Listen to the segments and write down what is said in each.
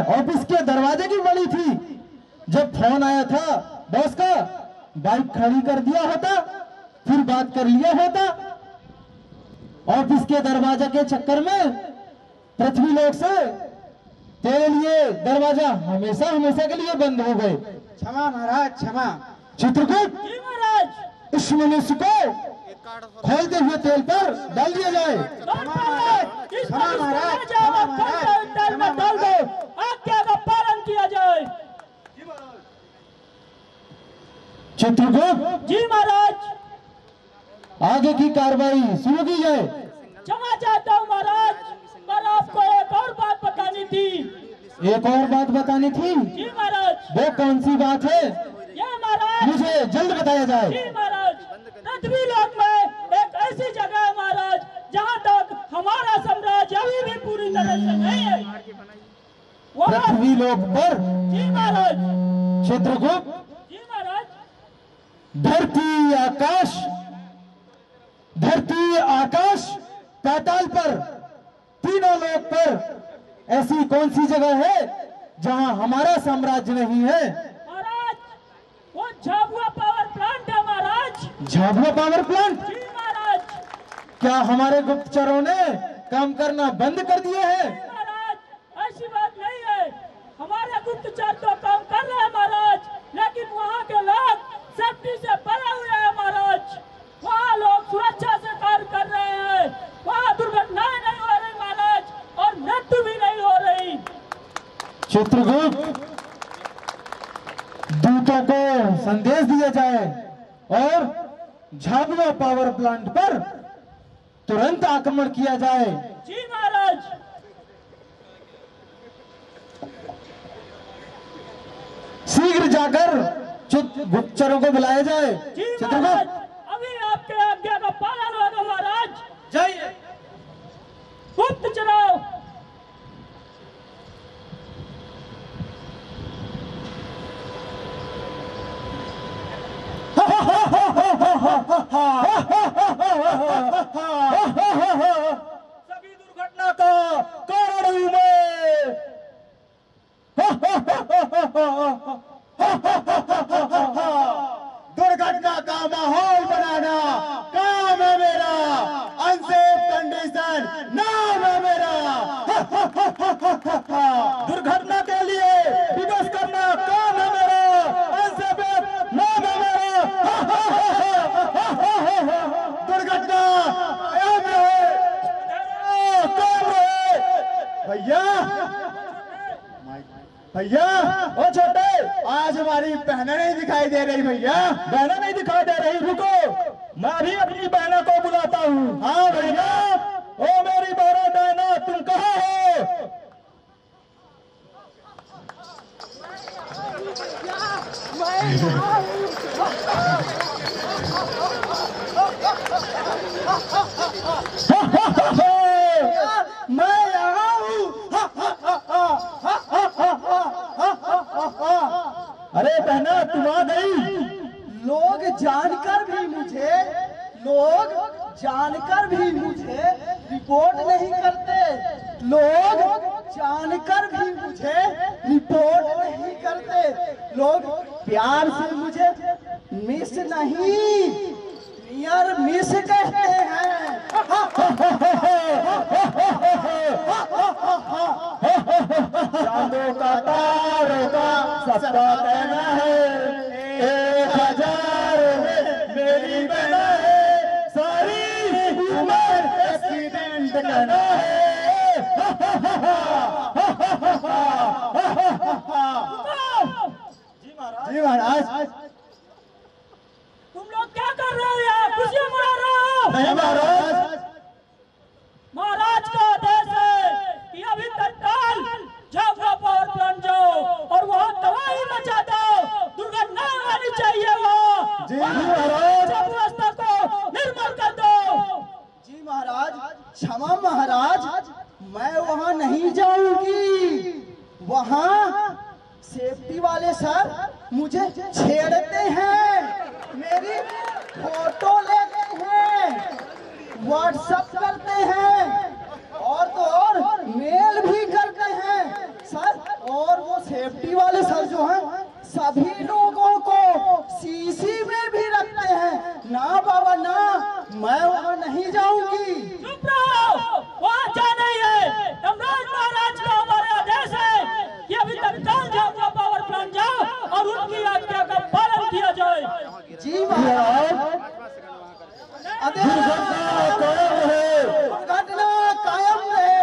Office के दरवाजे की बड़ी थी। जब फोन आया था बॉस का, बाइक खड़ी कर दिया होता, फिर बात कर लिया होता। ऑफिस के दरवाजे के चक्कर में पृथ्वी लोक से तेरे लिए दरवाजा हमेशा हमेशा के लिए बंद हो गए। क्षमा महाराज, क्षमा। चित्रकूट, जी महाराज। इस मनुष्य को खोलते हुए तेल पर डाल दिया जाए। क्षमा महाराज, क्षमा महाराज, तेल में डाल दो, आज्ञा का पालन किया जाए। चित्रकूट, जी महाराज। आगे की कार्रवाई शुरू की जाए। क्षमा चाहता हूँ महाराज, पर आपको एक और बात बतानी थी। एक और बात बतानी थी? जी महाराज। वो कौन सी बात है? ये महाराज, मुझे जल्द बताया जाए। जी महाराज, पृथ्वी लोक में एक ऐसी जगह है महाराज, जहाँ तक हमारा साम्राज्य अभी भी पूरी तरह से नहीं है। पृथ्वी लोक पर? जी महाराज। चित्रकूट, जी महाराज। धरती आकाश पाताल पर, तीनों लोक पर ऐसी कौन सी जगह है जहां हमारा साम्राज्य नहीं है? महाराज, वो झाबुआ पावर प्लांट है महाराज। Jhabua power plant? जी महाराज। क्या हमारे गुप्तचरों ने काम करना बंद कर दिए हैं? महाराज, ऐसी बात नहीं है, हमारे गुप्तचर तो काम कर रहे हैं महाराज, लेकिन वहाँ के लोग सेफ्टी से भरे हुए हैं महाराज। वहाँ लोग सुरक्षा से कार्य कर रहे हैं, वहाँ दुर्घटनाएं नहीं हो रही महाराज, और मृत्यु भी नहीं हो रही। चित्रगुप्त, दूतों को संदेश दिया जाए और झाबुआ पावर प्लांट पर तुरंत आक्रमण किया जाए। जी महाराज। शीघ्र जाकर गुप्तचरों को बुलाया जाए। जी महाराज, अभी आपके आज्ञा का पालन होगा महाराज। जाइए। गुप्तचरों, सभी दुर्घटना का कारण हूं मैं। दुर्घटना का माहौल बनाना काम है मेरा, अनसेफ कंडीशन नाम है मेरा। दुर्घटना के लिए विवश करना काम है मेरा, अनसेफ नाम है मेरा। दुर्घटना भैया, भैया, ओ छोटे, आज हमारी बहनें नहीं दिखाई दे रही। भैया, बहनें नहीं दिखाई दे रही, रुको, मैं भी अपनी बहनों को बुलाता हूँ। हाँ भैया, ओ मेरी बहना डायना, तुम कहाँ हो? मैं यहाँ हूँ। अरे बहना, तुम आ गई। लोग जानकर भी मुझे रिपोर्ट नहीं करते। लोग जानकर भी मुझे रिपोर्ट नहीं करते। लोग प्यार से मुझे मिस नहीं, नियर मिस कहते हैं। चांदों का तारों का सबका कहना है, 1000 में मेरी बहना है, सारी उम्र एक्सीडेंट कहना है। जी महाराज। तुम लोग क्या कर रहे हो यार? खुशियां मना रहे हो? नहीं महाराज। महाराज का आदेश है कि अभी तत्काल झाबुआ पावर प्लांट जाओ और वहाँ तबाही मचा दो। दुर्घटना होनी चाहिए वहाँ। जी महाराज। व्यवस्था को निर्मल कर दो। जी महाराज, क्षमा महाराज, मैं वहाँ नहीं जाऊंगी। वहाँ सेफ्टी वाले सर मुझे छेड़ते हैं, मेरी फोटो लेते हैं, व्हाट्सएप करते हैं और तो और मेल भी करते हैं सर। सेफ्टी वाले सर जो हैं सभी लोगों को सीसी में भी रखते हैं। ना बाबा ना, मैं वहाँ नहीं जाऊंगी। चुप रहो, वहाँ जाना ही है। यमराज महाराज का हमारे आदेश है कि अभी तत्काल झाबुआ पावर प्लांट जाओ और उनकी आज्ञा का पालन किया जाए। जी महाराज। घटना कायम रहे।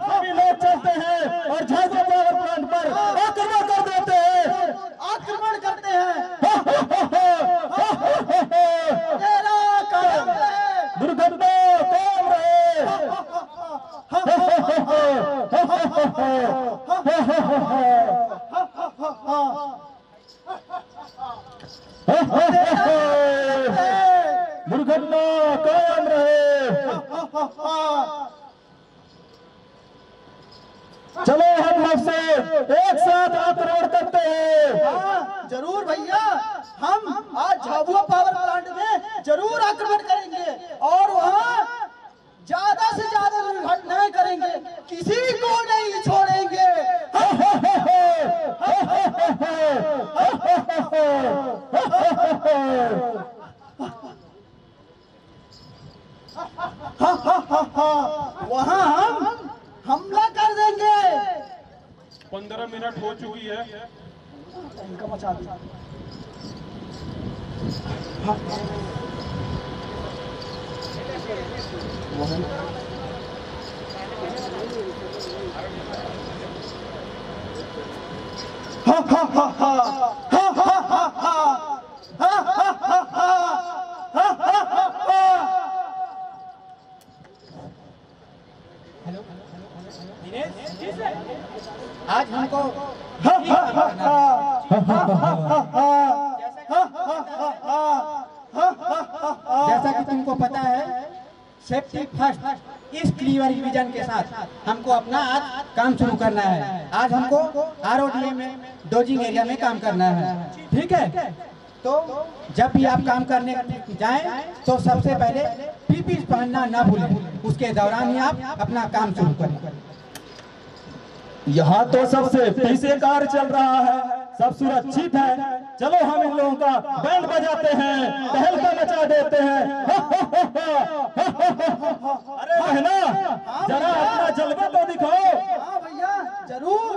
सभी लोग चलते हैं और झाबुआ पावर प्लांट पर आक्रमण कर देते हैं। आक्रमण करते हैं। तेरा कायम रहे। दुर्घटना कायम रहे। दुर्घटना कायम रहे। चलो हम लोग से एक साथ आक्रमण करते हैं। हाँ, जरूर भैया, हम आज झाबुआ पावर प्लांट में जरूर आक्रमण करेंगे और वहाँ ज्यादा से ज्यादा दुर्घटनाएं करेंगे, किसी को नहीं छोड़ेंगे। वहाँ हम हमला कर देंगे। 15 मिनट हो चुकी है। इनका मचा दिया। आज हमको जैसा कि तुमको पता है, सेफ्टी फर्स्ट इस क्लीवर विजन के साथ हमको अपना आज काम शुरू करना है। आज हमको RODA में डोजिंग एरिया में काम करना है, ठीक है? तो जब भी आप काम करने जाएं तो सबसे पहले PPE पहनना ना भूलें। उसके दौरान ही आप अपना काम शुरू करें। यहाँ तो सब सेफ्टी से कार्य चल रहा है, सब सुरक्षित है। चलो हम इन लोगों का बैंड बजाते हैं, तहलका मचा देते हैं। अरे बहना, जरा अपना जलवा तो दिखाओ। हाँ भैया, जरूर,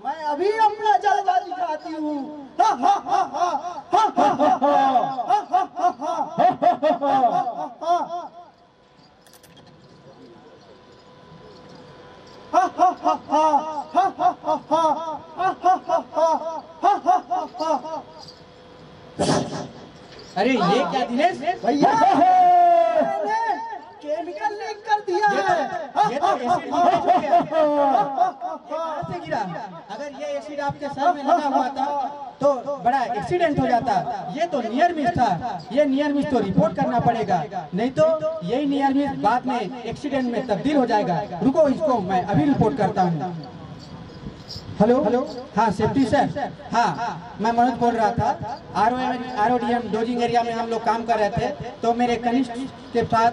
मैं अभी अपना जलवा दिखाती हूँ। अरे ये क्या दिनेश भैया, मैंने केमिकल लीक कर दिया है। ये तो एसिड लीकेज हो गया। कहाँ से गिरा? अगर ये एसिड आपके सर में लगा हुआ था तो बड़ा एक्सीडेंट हो जाता। ये तो नियर मिस था। ये नियर मिस तो रिपोर्ट करना पड़ेगा, नहीं तो यही नियर मिस बाद में एक्सीडेंट में तब्दील हो जाएगा। रुको, इसको मैं अभी रिपोर्ट करता हूँ। हेलो, हाँ सेफ्टी सर, हाँ मैं मनोज बोल रहा था। RODM डोजिंग एरिया में हम लोग काम कर रहे थे, तो मेरे कनिष्ठ के साथ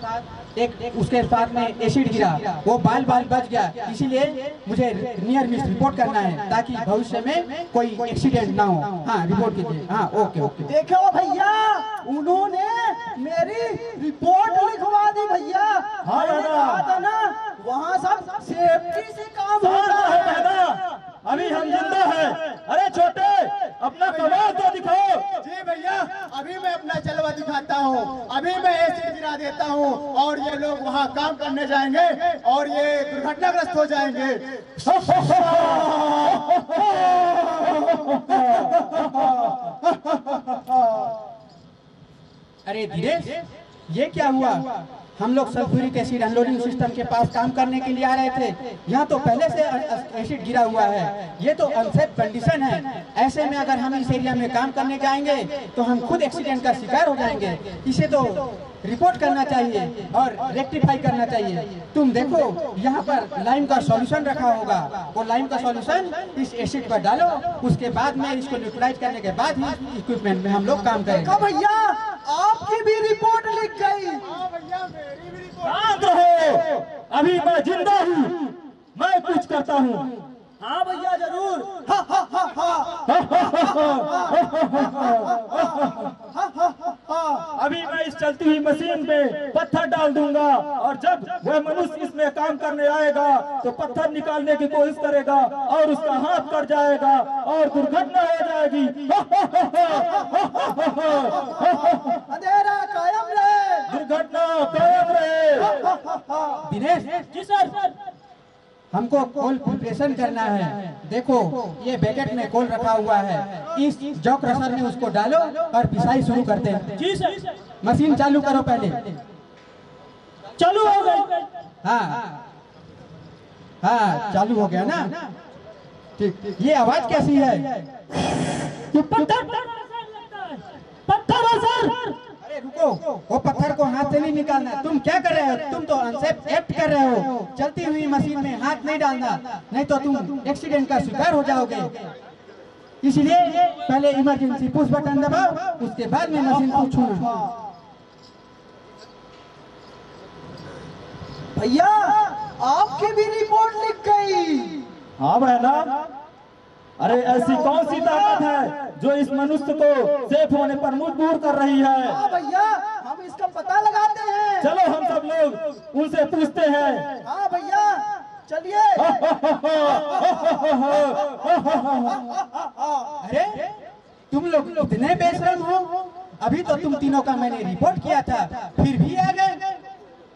उसके साथ में एसिड गिरा, वो बाल बच गया। इसीलिए मुझे नियर मिस रिपोर्ट करना है ताकि भविष्य में कोई एक्सीडेंट ना हो। हाँ रिपोर्ट कीजिए। हाँ ओके। देखो भैया, उन्होंने मेरी रिपोर्ट लिखवा दी भैया। हाँ मैंने कहा था ना, वहाँ सब सेफ्टी से काम होता है। अभी हम जिंदा हैं। अरे छोटे, अपना कमाल तो दिखाओ। जी भैया, अभी मैं अपना जलवा दिखाता हूँ। अभी मैं एसिड गिरा देता हूँ और ये लोग वहाँ काम करने जाएंगे और ये दुर्घटनाग्रस्त हो जाएंगे। अरे दिनेश, ये क्या हुआ? हम लोग सल्फ्यूरिक एसिड अनलोडिंग सिस्टम के पास काम करने के लिए आ रहे थे। यहाँ तो पहले से एसिड गिरा हुआ है। ये तो अनसेफ कंडीशन है। ऐसे में अगर हम इस एरिया में काम करने जाएंगे तो हम खुद एक्सीडेंट का शिकार हो जाएंगे। इसे तो रिपोर्ट करना चाहिए और रेक्टिफाई करना चाहिए। तुम देखो, यहाँ पर लाइम का सॉल्यूशन रखा होगा। वो लाइम का सॉल्यूशन इस एसिड पर डालो, उसके बाद में इसको न्यूट्रलाइज करने के बाद ही इक्विपमेंट में हम लोग काम करेंगे। भैया, आपकी भी रिपोर्ट लिख गई। शांत रहो, अभी मैं जिंदा हूँ। कुछ करता हूँ। हाँ भैया जरूर। अभी मैं इस चलती हुई मशीन पे पत्थर डाल दूंगा और जब वह मनुष्य इसमें काम करने आएगा तो पत्थर निकालने की कोशिश करेगा और उसका हाथ कट जाएगा और दुर्घटना हो जाएगी। अंधेरा कायम रहे, दुर्घटना कायम रहे। दिनेश जी सर। हमको कॉल प्रिपरेशन करना है। देखो ये बैकेट में कॉल रखा हुआ है, इस जॉक क्रशर में उसको डालो और पिसाई शुरू करते हैं। जी सर। मशीन चालू करो पहले। चालू हो गई। हाँ हाँ चालू हो गया ना। ठीक, ये आवाज कैसी है? ये पत्थर लगता है। पत्थर है सर। अरे रुको, वो पत्थर को हाथ से नहीं निकालना। तुम क्या कर रहे हो? तुम तो अनसेफ एक्ट कर रहे हो। चलती हुई मशीन में हाथ नहीं डालना, नहीं तो तुम एक्सीडेंट का शिकार हो जाओगे। इसलिए पहले इमरजेंसी पुश बटन दबाओ, उसके बाद में मशीन को छूना। भैया आपकी भी रिपोर्ट लिख गई। हाँ बहना, अरे ऐसी कौन सी ताकत है जो इस मनुष्य को सेफ होने पर मजबूर कर रही है? हाँ भैया हम इसका पता लगाते हैं। चलो हम सब लोग उनसे पूछते हैं। हाँ भैया चलिए। अरे तुम लोग इतने बेशरम हो, अभी तो तुम तीनों का मैंने रिपोर्ट किया था, फिर भी आ गए।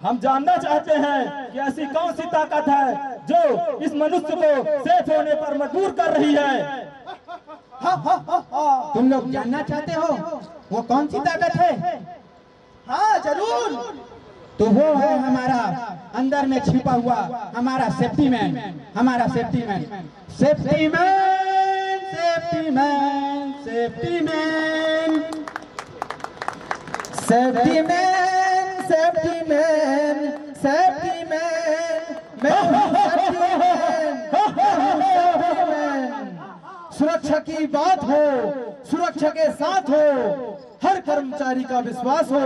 हम जानना चाहते हैं कि ऐसी कौन सी ताकत है जो इस मनुष्य को सेफ होने पर मजबूर कर रही है। तुम लोग जानना चाहते हो वो कौन सी ताकत है? हाँ जरूर। तो वो है हमारा अंदर में छिपा हुआ हमारा सेफ्टी मैन, हमारा safety man, safety man, safety man, safety man, safety man, safety man, safety man, मैं हूँ सेफ्टी मैन, सेफ्टी मैन। सुरक्षा की बात हो, सुरक्षा के साथ हो, हर कर्मचारी का विश्वास हो,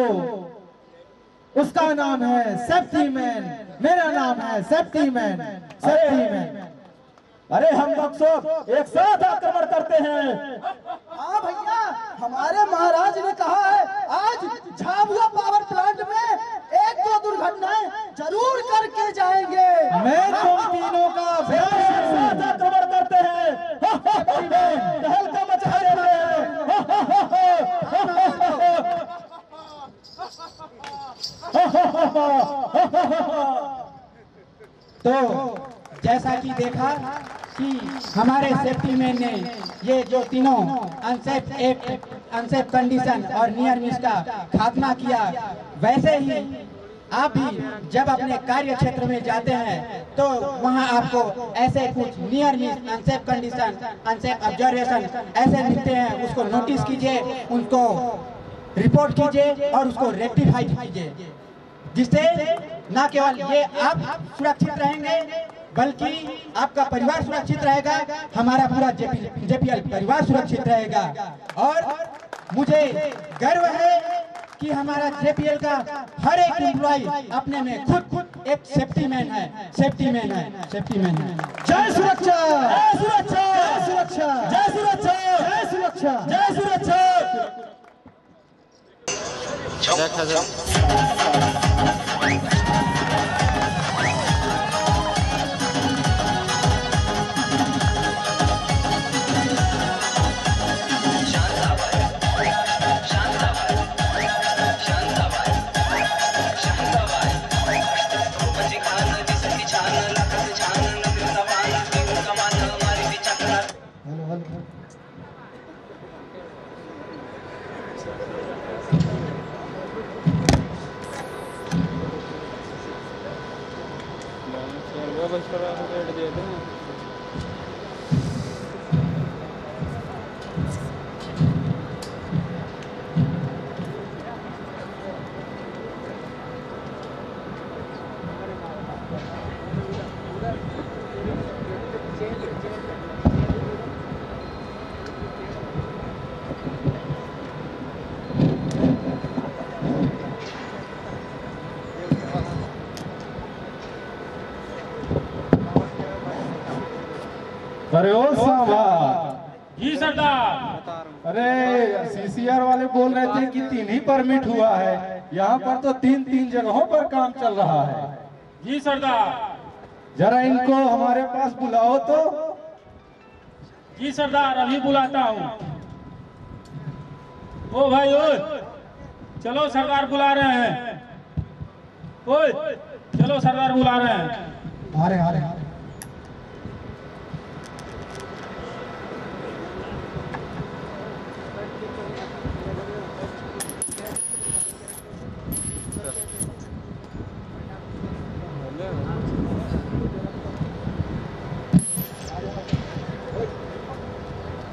उसका नाम है सेफ्टी मैन। मेरा नाम है सेफ्टी मैन, सेफ्टी मैन। अरे हम लोग सब एक साथ आक्रमण करते हैं। हाँ भैया हमारे महाराज ने कहा है आज झाबुआ पावर प्लांट में 1-2 दुर्घटनाएं जरूर करके जाएंगे। मैं तुम तीनों का एक साथ आक्रमण करते हैं। तहलका मचा दे रहे हैं। तो जैसा कि देखा कि हमारे सेफ्टी मैन ने ये जो तीनों अनसेफ एक्ट, अनसेफ कंडीशन और नियर मिस का खात्मा किया, वैसे ही आप भी जब अपने कार्य क्षेत्र में जाते हैं तो वहां आपको ऐसे कुछ near miss, unsafe condition, unsafe observation ऐसे मिलते हैं, उसको नोटिस कीजिए, उनको रिपोर्ट कीजिए और उसको रेक्टिफाई कीजिए, जिससे न केवल ये आप सुरक्षित रहेंगे बल्कि आपका परिवार सुरक्षित रहेगा, हमारा पूरा जेपीएल परिवार सुरक्षित रहेगा। और मुझे गर्व है कि हमारा जेपीएल का हर एक एम्प्लॉय अपने में खुद एक सेफ्टी मैन है, सेफ्टी मैन है, सेफ्टी मैन है। जय सुरक्षा, जय सुरक्षा, जय सुरक्षा, जय सुरक्षा, जय सुरक्षा, जय सुरक्षा। अरे ओ सांभा, जी सरदार। अरे सीसीआर वाले बोल रहे थे कि 3 ही परमिट हुआ है, यहाँ पर तो 3 जगहों पर काम चल रहा है। जी सरदार। जरा इनको हमारे पास बुलाओ तो। जी सरदार, अभी बुलाता हूँ। ओ भाई ओए, चलो सरदार बुला रहे हैं। ओए चलो सरदार बुला रहे हैं। आ रहे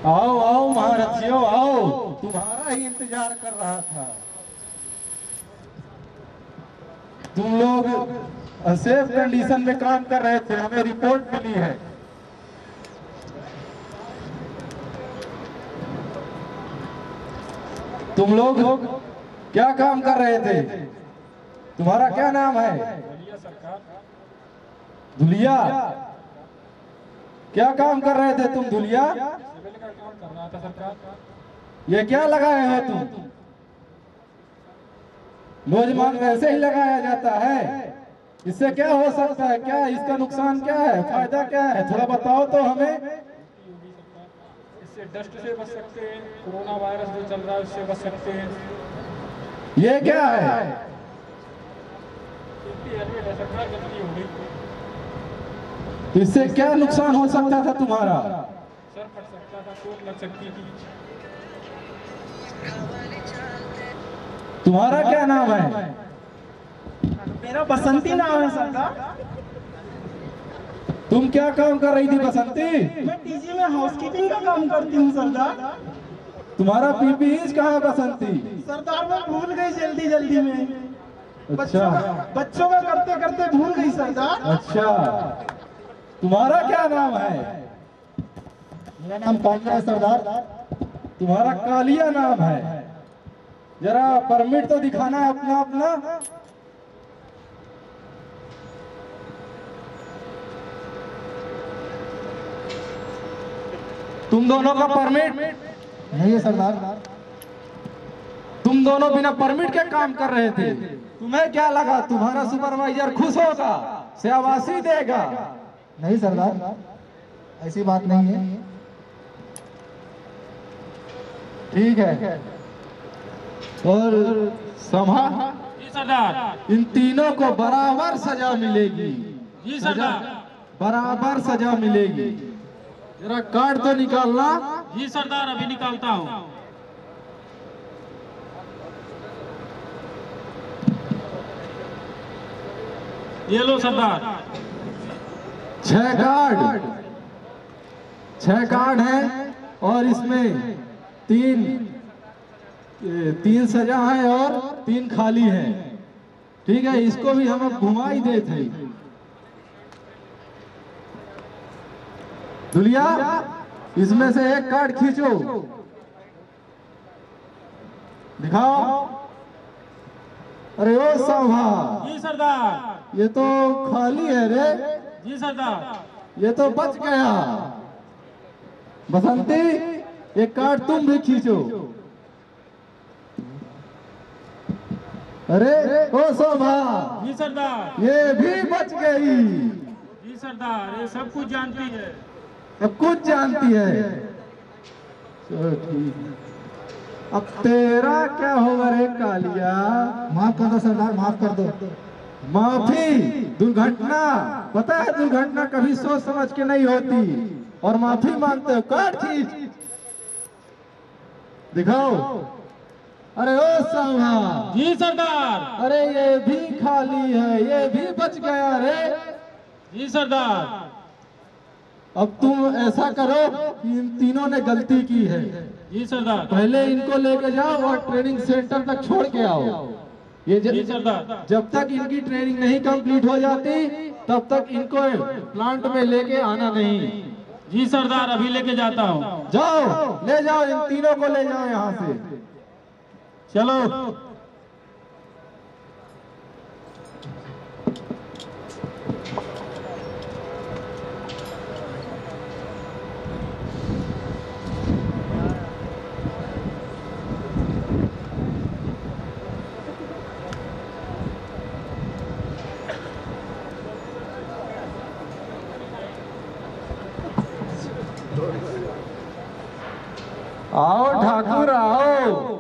आओ आओ महारथियों आओ, तुम्हारा ही इंतजार कर रहा था। तुम लोग सेफ कंडीशन में काम कर रहे थे, हमें रिपोर्ट मिली है। तुम लोग क्या काम कर रहे थे? तुम्हारा क्या नाम है? धुलिया। क्या काम कर रहे थे तुम धुलिया? सिविल का काम कर रहा था सरकार। ये क्या लगाए हो तुम? नौजवान वैसे ही लगाया जाता है, इससे क्या हो सकता है? क्या इसका नुकसान क्या है, फायदा क्या है? थोड़ा बताओ तो हमें। इससे डस्ट से बच सकते हैं, कोरोना वायरस जो चल रहा है उससे बच सकते हैं। ये क्या है? हेलमेट है सरकार, गलती हो गई। इससे क्या नुकसान हो सकता था तुम्हारा? सर फट सकता था, चोट लग सकती थी। तुम्हारा क्या नाम है? मेरा बसंती नाम है सरदार। तुम क्या काम कर रही थी बसंती? मैं टीजी में हाउसकीपिंग का काम करती हूँ सरदार। तुम्हारा पीपीई कहाँ है बसंती? सरदार मैं भूल गई जल्दी में। अच्छा बच्चों का करते करते भूल गई सरदार। अच्छा, तुम्हारा क्या नाम है? मेरा नाम कालिया है सरदार। तुम्हारा कालिया नाम है। जरा परमिट तो दिखाना है अपना अपना। तुम दोनों का परमिट नहीं है सरदार। तुम दोनों बिना परमिट के काम कर रहे थे। तुम्हें क्या लगा तुम्हारा सुपरवाइजर खुश होगा, शाबाशी देगा? नहीं सरदार, ऐसी बात नहीं है। ठीक है। और समा, जी सरदार। इन तीनों को बराबर सजा मिलेगी। जी सरदार। बराबर सजा मिलेगी। जरा कार्ड तो निकालना। जी सरदार, अभी निकालता हूँ। ये लो सरदार। 6 कार्ड है और इसमें तीन सजा है और 3 खाली है। ठीक है, इसको भी हम घुमा ही देते। दुलिया, इसमें से एक कार्ड खींचो, दिखाओ। अरे ओ सांभा, जी सरदार। ये तो खाली है रे। जी सरदार। ये तो बच गया। बसंती, एक कार्ड तुम भी खींचो। अरे ओ शोभा, जी सरदार। ये भी बच गई। जी सरदार, ये सब कुछ जानती है। अब कुछ जानती है। चलो ठीक है। अब तेरा क्या होगा रे कालिया? माफ कर दो सरदार, माफ कर दो। माफी? दुर्घटना, पता है दुर्घटना कभी सोच समझ के नहीं होती, और माफी मांगते हो। कार्ड खींच, दिखाओ। अरे ओ सांभा, जी सरदार। अरे ये भी खाली है, ये भी बच गया रे। जी सरदार। अब तुम ऐसा करो कि इन तीनों ने गलती की है। जी सरदार। पहले इनको लेके जाओ और ट्रेनिंग सेंटर तक छोड़ के आओ। ये जी सरदार। जब तक इनकी ट्रेनिंग नहीं कंप्लीट हो जाती तब तक इनको प्लांट में लेके आना नहीं। जी सरदार, अभी लेके जाता हूँ। जाओ, ले जाओ, इन तीनों को ले जाओ यहाँ से। चलो। आओ ठाकुर आओ।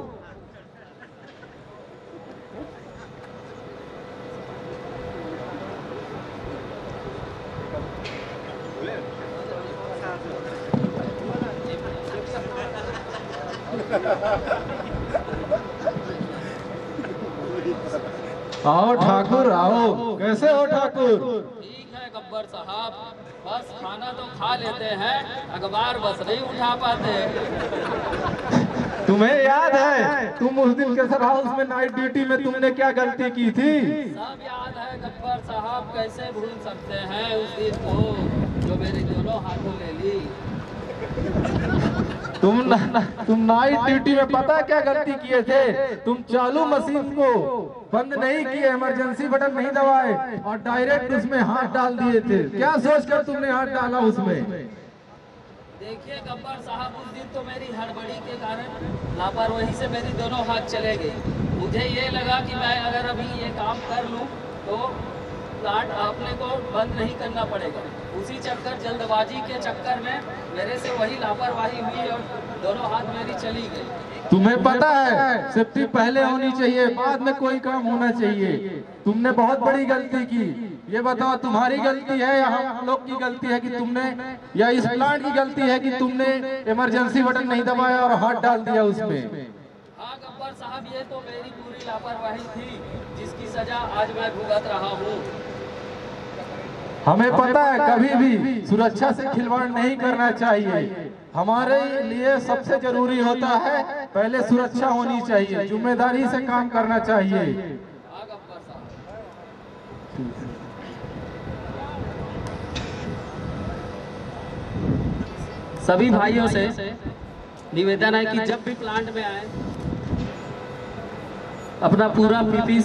आओ ठाकुर आओ। कैसे हो ठाकुर? ठीक है गब्बर साहब, बस खाना तो खा लेते हैं, अखबार बस नहीं उठा पाते। तुम्हें याद है तुम उस दिन केसर हाउस में नाइट ड्यूटी में तुमने क्या गलती की थी? सब याद है गब्बर साहब, कैसे भूल सकते हैं उस दिन को जो मेरे दोनों हाथों ले ली। तुम नाइट ड्यूटी में पता क्या गलती किए थे? तुम चालू मशीन को बंद नहीं किए, इमरजेंसी बटन नहीं दबाए और डायरेक्ट उसमें हाथ डाल दिए थे। क्या सोचकर तुमने हाथ डाला उसमें? देखिए गब्बर साहब, उस दिन तो मेरी हड़बड़ी के कारण लापरवाही से मेरी दोनों हाथ चले गए। मुझे ये लगा कि मैं अगर अभी ये काम कर लूँ तो प्लांट अपने को बंद नहीं करना पड़ेगा। उसी चक्कर जल्दबाजी के चक्कर में मेरे से वही लापरवाही हुई और दोनों हाथ मेरी चली गई। तुम्हें पता है सेफ्टी पहले होनी चाहिए, बाद में कोई काम होना चाहिए। तुमने बहुत बड़ी गलती की। ये बताओ तुम्हारी गलती है या हम लोग की गलती है कि तुमने, या इस प्लांट की गलती है कि तुमने इमरजेंसी बटन नहीं दबाया और हाथ डाल दिया उसमें? हाँ गब्बर साहब, ये तो मेरी पूरी लापरवाही थी जिसकी सजा आज मैं भुगत रहा हूँ। हमें पता है कभी भी सुरक्षा से खिलवाड़ नहीं करना चाहिए। हमारे लिए सबसे जरूरी होता है पहले सुरक्षा होनी चाहिए, जिम्मेदारी से काम करना चाहिए। हाँ गब्बर साहब। सभी भाइयों से निवेदन है कि जब भी प्लांट में आए अपना पूरा पीपी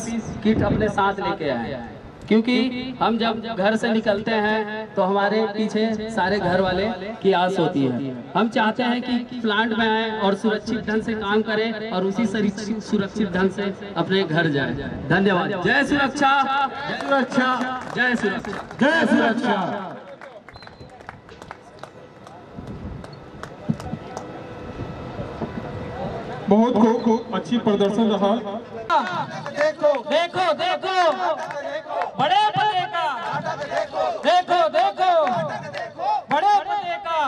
किट अपने साथ लेके आए, क्योंकि हम जब घर से निकलते हैं तो हमारे पीछे सारे घर वाले की आस होती है। हम चाहते हैं कि प्लांट में आए और सुरक्षित ढंग से काम करें और उसी सुरक्षित ढंग से अपने घर जाएं। धन्यवाद। जय सुरक्षा, जय सुरक्षा, जय सुरक्षा, जय सुरक्षा। बहुत अच्छी प्रदर्शन रहा। देखो देखो देखो बड़े बड़े का, देखो देखो बड़े बड़े का,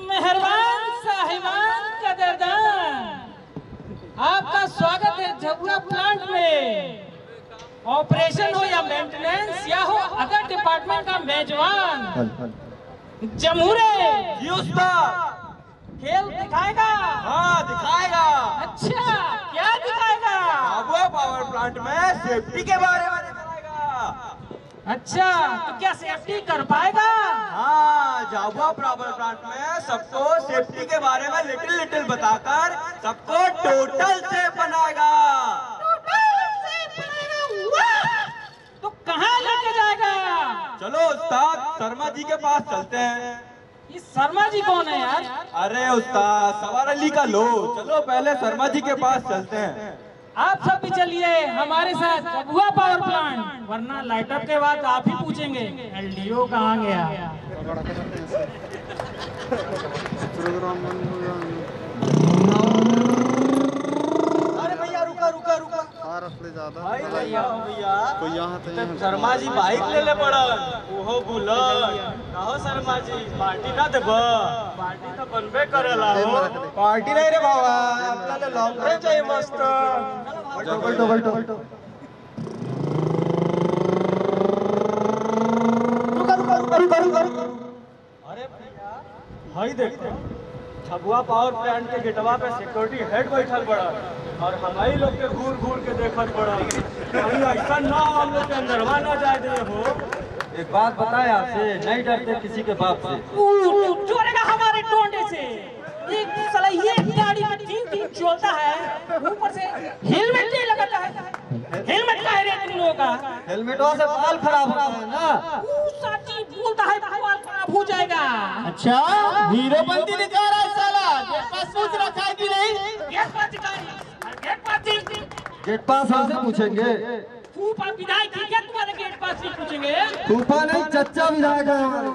मेहरबान साहिबान कदरदान, आपका स्वागत है झबुआ प्लांट में। ऑपरेशन हो या मेंटेनेंस या हो अदर डिपार्टमेंट का मेजबान जमूरे खेल दिखाएगा। हाँ दिखाएगा। अच्छा, क्या दिखाएगा? झाबुआ पावर प्लांट में सेफ्टी के बारे में दिखाएगा। अच्छा, तो क्या सेफ्टी कर पाएगा? हाँ, झाबुआ पावर प्लांट में सबको सेफ्टी के बारे में लिटिल बताकर सबको टोटल सेफ बनाएगा। तो कहाँ लेके जाएगा? चलो उस्ताद शर्मा जी के पास चलते हैं। ये शर्मा जी कौन है यार? अरे उस्ताद सवार अली का लो, चलो पहले शर्मा जी के पास चलते हैं। आप सब भी चलिए हमारे साथ झबुआ पावर प्लांट, वरना लाइटअप के बाद आप ही पूछेंगे एलडीओ कहाँ गया। अरे भैया रुका रुका रुका, भाई भैया शर्मा जी बाइक ले पड़ा, ओहो बुलेट कहो शर्मा जी पार्टी ना देब? पार्टी तो बनबे करेला हो। पार्टी नहीं रे बाबा, आपल्याला लॉन्ग ड्राइव चाहिए मस्त। अरे भैया भाई देखो, झबुआ पावर प्लांट के गेटवा पे सिक्योरिटी हेड बैठल बड़ा और हमारी लोग के घूर घूर के देखत पड़ा। कहीं ऐसा ना हम लोग के अंदरवा ना जाए दे हो। एक बात बताए आपसे, नहीं डरते किसी के बाप से। चोरेगा हमारे टोंडे से। एक साला ये गाड़ी में तीन चलता है, ऊपर से हेलमेट नहीं लगाता है। हेलमेट का है रे तुम लोगों का? हेलमेटवा से बाल खराब होता है ना। साची बोलता है बाल खराब हो जाएगा। अच्छा, हीरोपंती दिखा रहा है साला। गेट पास सोच रखा है कि नहीं? गेट पास दिखाई, गेट पास गेट पास हमसे पूछेंगे? फूफा विधायक की क्या तुम्हारे गेट पास नहीं पूछेंगे? फूफा नहीं, चच्चा विधायक है हमारे।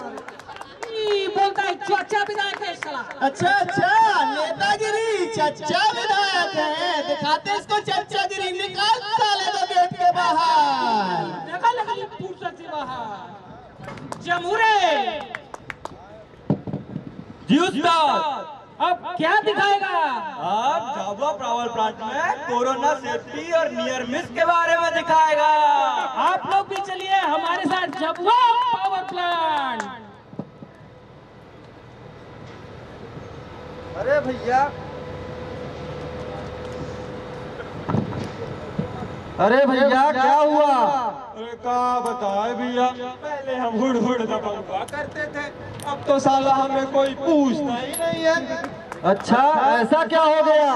बोलता है चच्चा विधायक है साला। अच्छा अच्छा, नेतागिरी चच्चा विधायक है, दिखाते इसको चच्चागिरी, निकाल साले को गेट के बाहर। निकल निकल फुर्सत से बाहर। जमूरे जी उस्ताद, अब क्या दिखाएगा? अब झाबुआ पावर प्लांट में कोरोना सेफ्टी और नियर मिस के बारे में दिखाएगा। आप लोग भी चलिए हमारे साथ झाबुआ पावर प्लांट। अरे भैया, अरे भैया क्या हुआ? अरे क्या बताए भैया, पहले हम हुड़ हुड़ दबंगा करते थे, अब तो साला हमें कोई पूछता ही नहीं है। अच्छा, ऐसा क्या हो गया?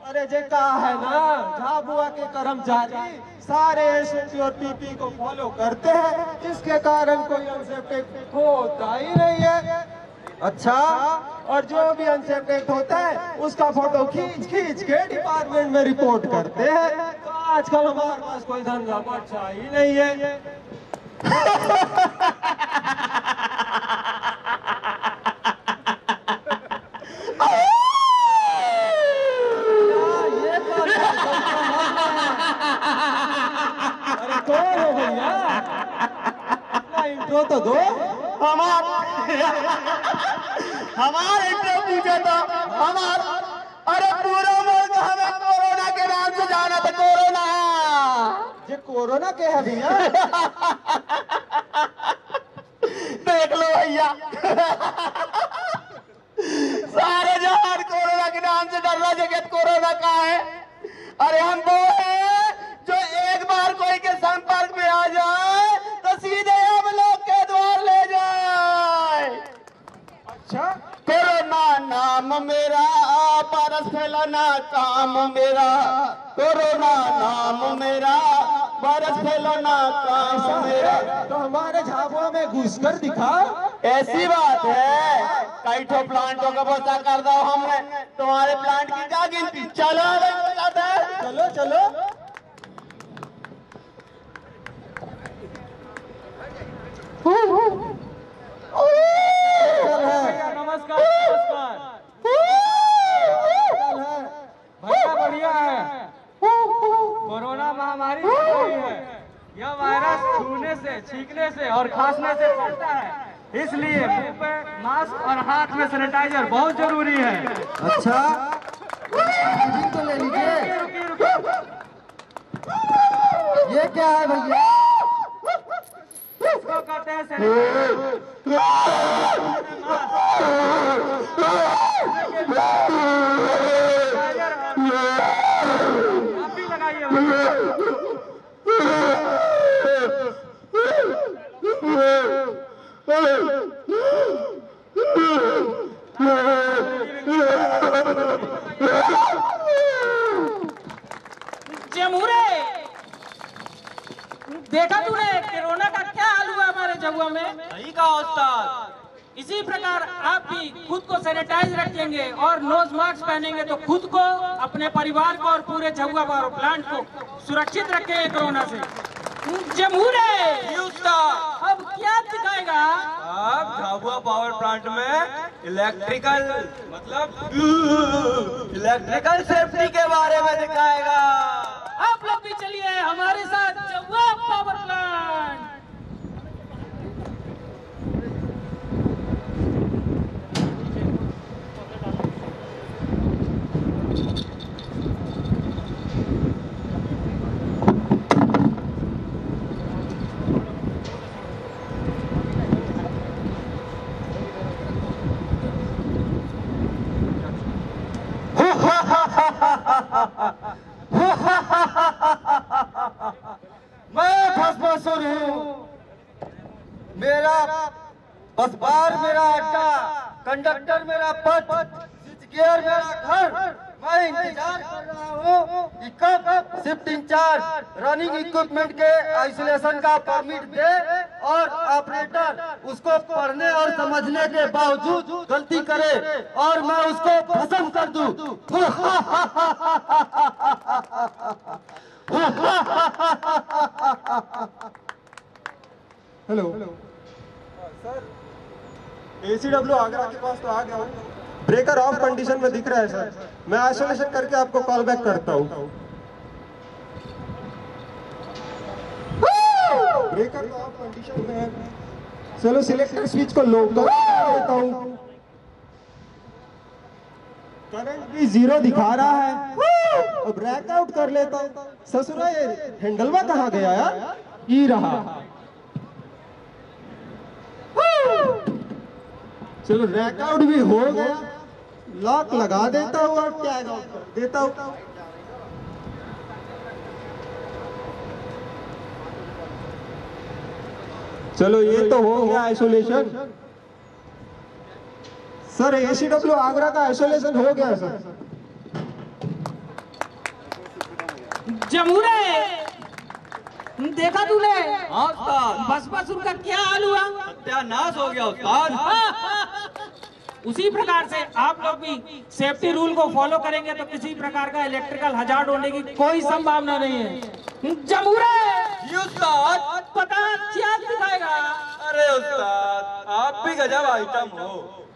अरे जे कहा है ना, झाबुआ के कर्मचारी सारे एसओपी और पीपी को फॉलो करते हैं, जिसके कारण कोई अनसेफ्टी होता ही नहीं है। अच्छा, और जो भी अनसेफ्टी होता है उसका फोटो खींच खींच के डिपार्टमेंट में रिपोर्ट करते हैं। तो आजकल हमारे पास कोई धंधा बचा ही नहीं है। अरे कौन हो भैया, इंट्रो तो दो। हमारे इंटरव्यू पूछा था अरे पूरा मुल्क हमें कोरोना के नाम से जाना था। कोरोना ये कोरोना के है भैया। देख लो भैया, सारे जहान कोरोना के नाम से डर रहा, जगत कोरोना का है। अरे हम वो हैं जो एक बार कोई के संपर्क में आ जाए तो सीधे हम लोग के द्वार ले जाए। अच्छा, कोरोना नाम मेरा, पारस फैलाना काम मेरा। कोरोना नाम मेरा, पारस फैलाना काम मेरा। तो हमारे झाबुआ में घुसकर दिखा। ऐसी बात है, कई ठो प्लांटों का पता कर दो हमने, तुम्हारे प्लांट की क्या गिनती। चलो चलो चलो। नमस्कार नमस्कार। भैया बढ़िया है, कोरोना महामारी चल रही है। यह वायरस छूने से, छींकने से और खांसने से फैलता है, इसलिए मुंह पे मास्क और हाथ में सैनिटाइजर बहुत जरूरी है। अच्छा, तो ले लीजिए। ये क्या है भैया? इसको कहते हैं सैनिटाइजर। आप भी लगाइए। जमूरे, देखा तूने कोरोना का क्या हाल हुआ हमारे झाबुआ में? सही कहा उस्ताद। इसी प्रकार आप भी खुद को सैनिटाइज रखेंगे और नोज मास्क पहनेंगे तो खुद को, अपने परिवार को और पूरे झाबुआ पावर प्लांट को सुरक्षित रखेंगे कोरोना से। जमूरे, अब क्या दिखाएगा? अब झाबुआ पावर प्लांट में इलेक्ट्रिकल सेफ्टी के बारे में दिखाएगा। आप लोग भी चलिए हमारे साथ झाबुआ पावर प्लांट। मैं भस्मासुर हूँ। मेरा बस बार मेरा अड्डा, कंडक्टर मेरा पद, स्विच गियर मेरा घर। मैं इंतजार कर रहा हूँ कि कब शिफ्ट इंचार्ज रनिंग इक्विपमेंट के आइसोलेशन का परमिट दे और ऑपरेटर उसको पढ़ने और समझने के बावजूद गलती करे और मैं उसको खत्म कर दूं। हेलो ACW आगरा के पास तो आ गया हूँ। ब्रेकर ऑफ कंडीशन में दिख रहा है सर। मैं आइसोलेशन करके आपको कॉल बैक करता हूँ। ब्रेकर तो ऑफ कंडीशन में है। चलो सिलेक्टर स्विच को लो कर देता हूँ। करंट भी 0 दिखा रहा है। अब ब्रेकआउट कर लेता हूँ। ससुरा ये हैंडलवा कहाँ गया यार? ई रहा। चलो ब्रेकआउट भी हो गया। लॉक लगा देता हूँ और टैग आउट कर देता हूँ। चलो ये तो हो गया आइसोलेशन। सर ACW आगरा का आइसोलेशन हो गया सर। जमूरे देखा तूने? बसपा का क्या हाल हुआ? सत्यानाश हो गया उस्ताद। उसी प्रकार से आप लोग भी सेफ्टी रूल को फॉलो करेंगे तो किसी प्रकार का इलेक्ट्रिकल हजार्ड होने की कोई संभावना नहीं है। जमूरे जी उस्ताद। पता क्या दिखाएगा? अरे उस्ताद आप भी गजब आइटम हो,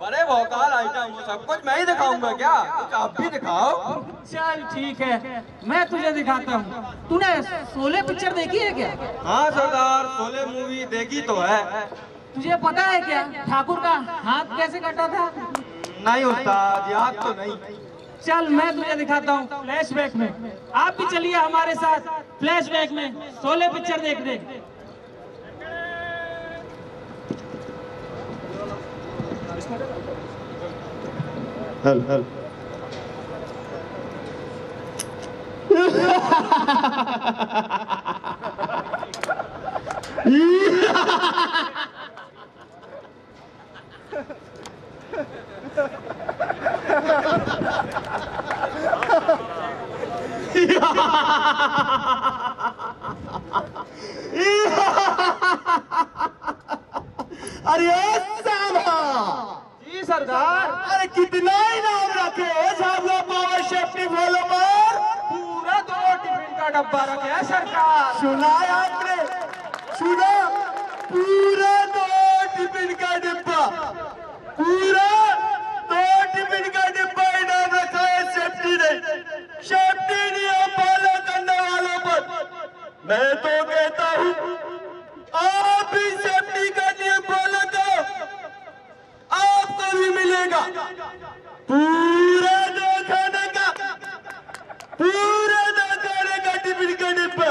बड़े भौकाल आइटम हो। सब कुछ मैं ही दिखाऊंगा क्या? कुछ आप भी दिखाओ। चल ठीक है, मैं तुझे दिखाता हूँ। तूने शोले पिक्चर देखी है क्या? हाँ सरदार, शोले मूवी देखी तो है। तुझे पता है क्या ठाकुर का हाथ कैसे कटा था? नहीं उस्ताद, याद तो नहीं। चल मैं तुझे दिखाता हूँ फ्लैशबैक में। आप भी चलिए हमारे साथ फ्लैशबैक में शोले पिक्चर देखने। हल हल अरे जी सरदार। अरे कितना इनाम रखे झाबुआ पावर सेफ्टी फॉलो पर? पूरा 2 टिफिन का डब्बा रखे है सरकार। सुना है आपने? सुना? पूरा 2 टिफिन का डिब्बा, पूरा 2 टिफिन का डिब्बा इनाम रखा है सेफ्टी ने। सेफ्टी नियम फॉलो करने वालों पर मैं तो कहता हूँ आप भी सेफ्टी का नियम फॉलो करो, आपको भी मिलेगा पूरा 2 खाने का, पूरा 2 खाने का टिफिन का डिब्बा।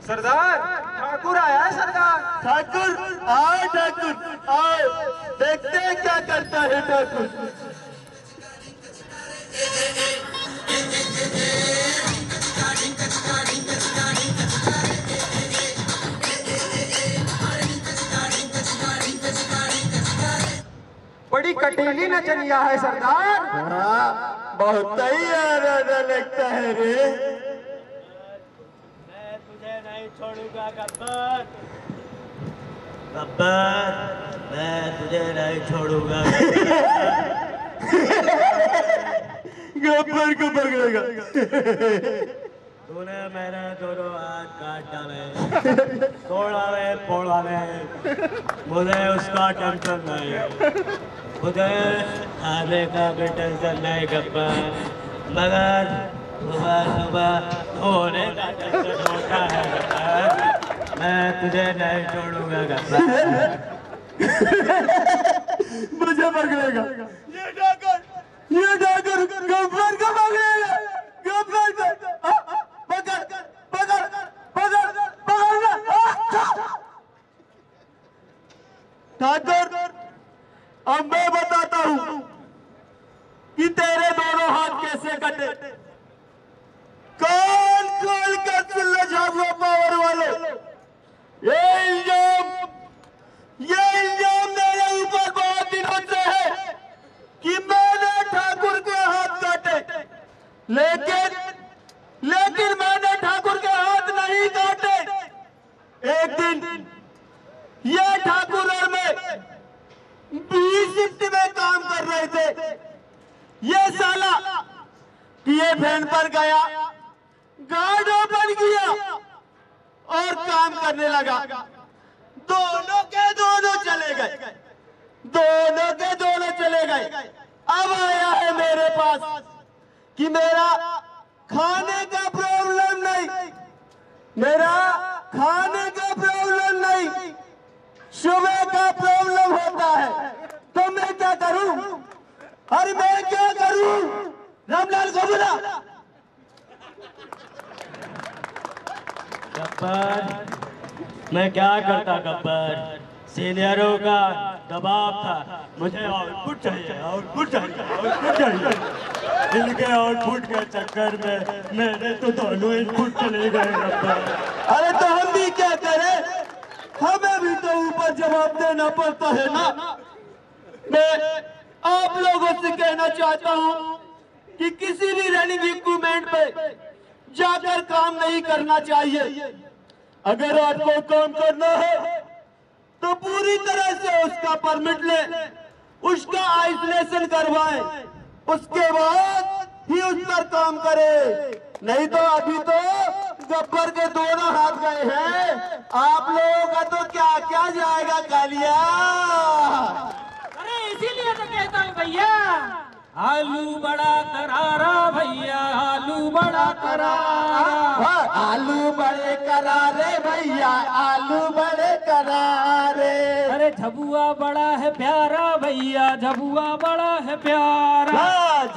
सरदार ठाकुर आया है सरदार। ठाकुर आओ, ठाकुर आओ, देखते हैं क्या करता है ठाकुर। बड़ी कटीली नचनिया है सरदार। हाँ, बहुत ही आराधा लगता है रे। मैं तुझे नहीं छोड़ूंगा गब्बर, गब्बर मैं तुझे नहीं छोड़ूंगा। गब्बर को पकड़ेगा। तूने मेरे दोनों हाथ काट डाले, तोड़ावे फोड़ावे, मुझे उसका टेंशन नहीं, मुझे आने का भी टेंशन नहीं गब्बर, मगर सुबह सुबह होने का टेंशन होता है गब्बर। मैं तुझे नहीं छोड़ूंगा गब्बर। मुझे पकड़ेगा ये ठाकुर गब्बर को पकड़ेगा। गब्बर को पकड़ पकड़ पकड़ पकड़। ठाकुर अब मैं बताता हूँ कि तेरे दोनों हाथ कैसे कटे। कौन खोल कर सुन लो झाबुआ पावर वाले, ये इल्जाम मेरे ऊपर बहुत दिनों से है कि मैंने ठाकुर के हाथ काटे, लेकिन मैंने ठाकुर के हाथ नहीं काटे। एक दिन ये ठाकुर और मैं 20 शिफ्ट में काम कर रहे थे। ये साला पीए फैन पर गया, गार्ड बन गया और काम करने लगा। दोनों के दोनों चले गए, दोनों के दोनों चले गए। अब आया है मेरे पास कि मेरा खाने का प्रॉब्लम नहीं, मेरा खाने का प्रॉब्लम नहीं, सुबह का प्रॉब्लम होता है। तो मैं क्या करूं? अरे मैं क्या करूं? रामलाल को बुला। गब्बर, मैं क्या करता गब्बर, सीनियरों का दबाव था, मुझे आउटपुट चाहिए, आउटपुट चाहिए, आउटपुट चाहिए। इनके आउटपुट के चक्कर में मेरे तो दोनों इनपुट चले गए गब्बर। अरे तो हम भी क्या करें, हमें भी तो ऊपर जवाब देना पड़ता है ना। मैं आप लोगों से कहना चाहता हूं कि किसी भी रनिंग इक्विपमेंट पे जाकर काम नहीं करना चाहिए। अगर आपको काम करना है तो पूरी तरह से उसका परमिट ले, उसका आइसोलेशन करवाएं, उसके बाद ही उस पर काम करे। नहीं तो अभी तो गब्बर के दोनों हाथ गए हैं, आप लोगों का तो क्या क्या जाएगा कालिया। अरे इसीलिए तो कहता हूँ भैया, आलू बड़ा करारा भैया, आलू बड़ा करारा, आलू बड़े करारे भैया, आलू बड़े करारे। अरे झबुआ बड़ा है प्यारा भैया, झबुआ बड़ा है प्यारा,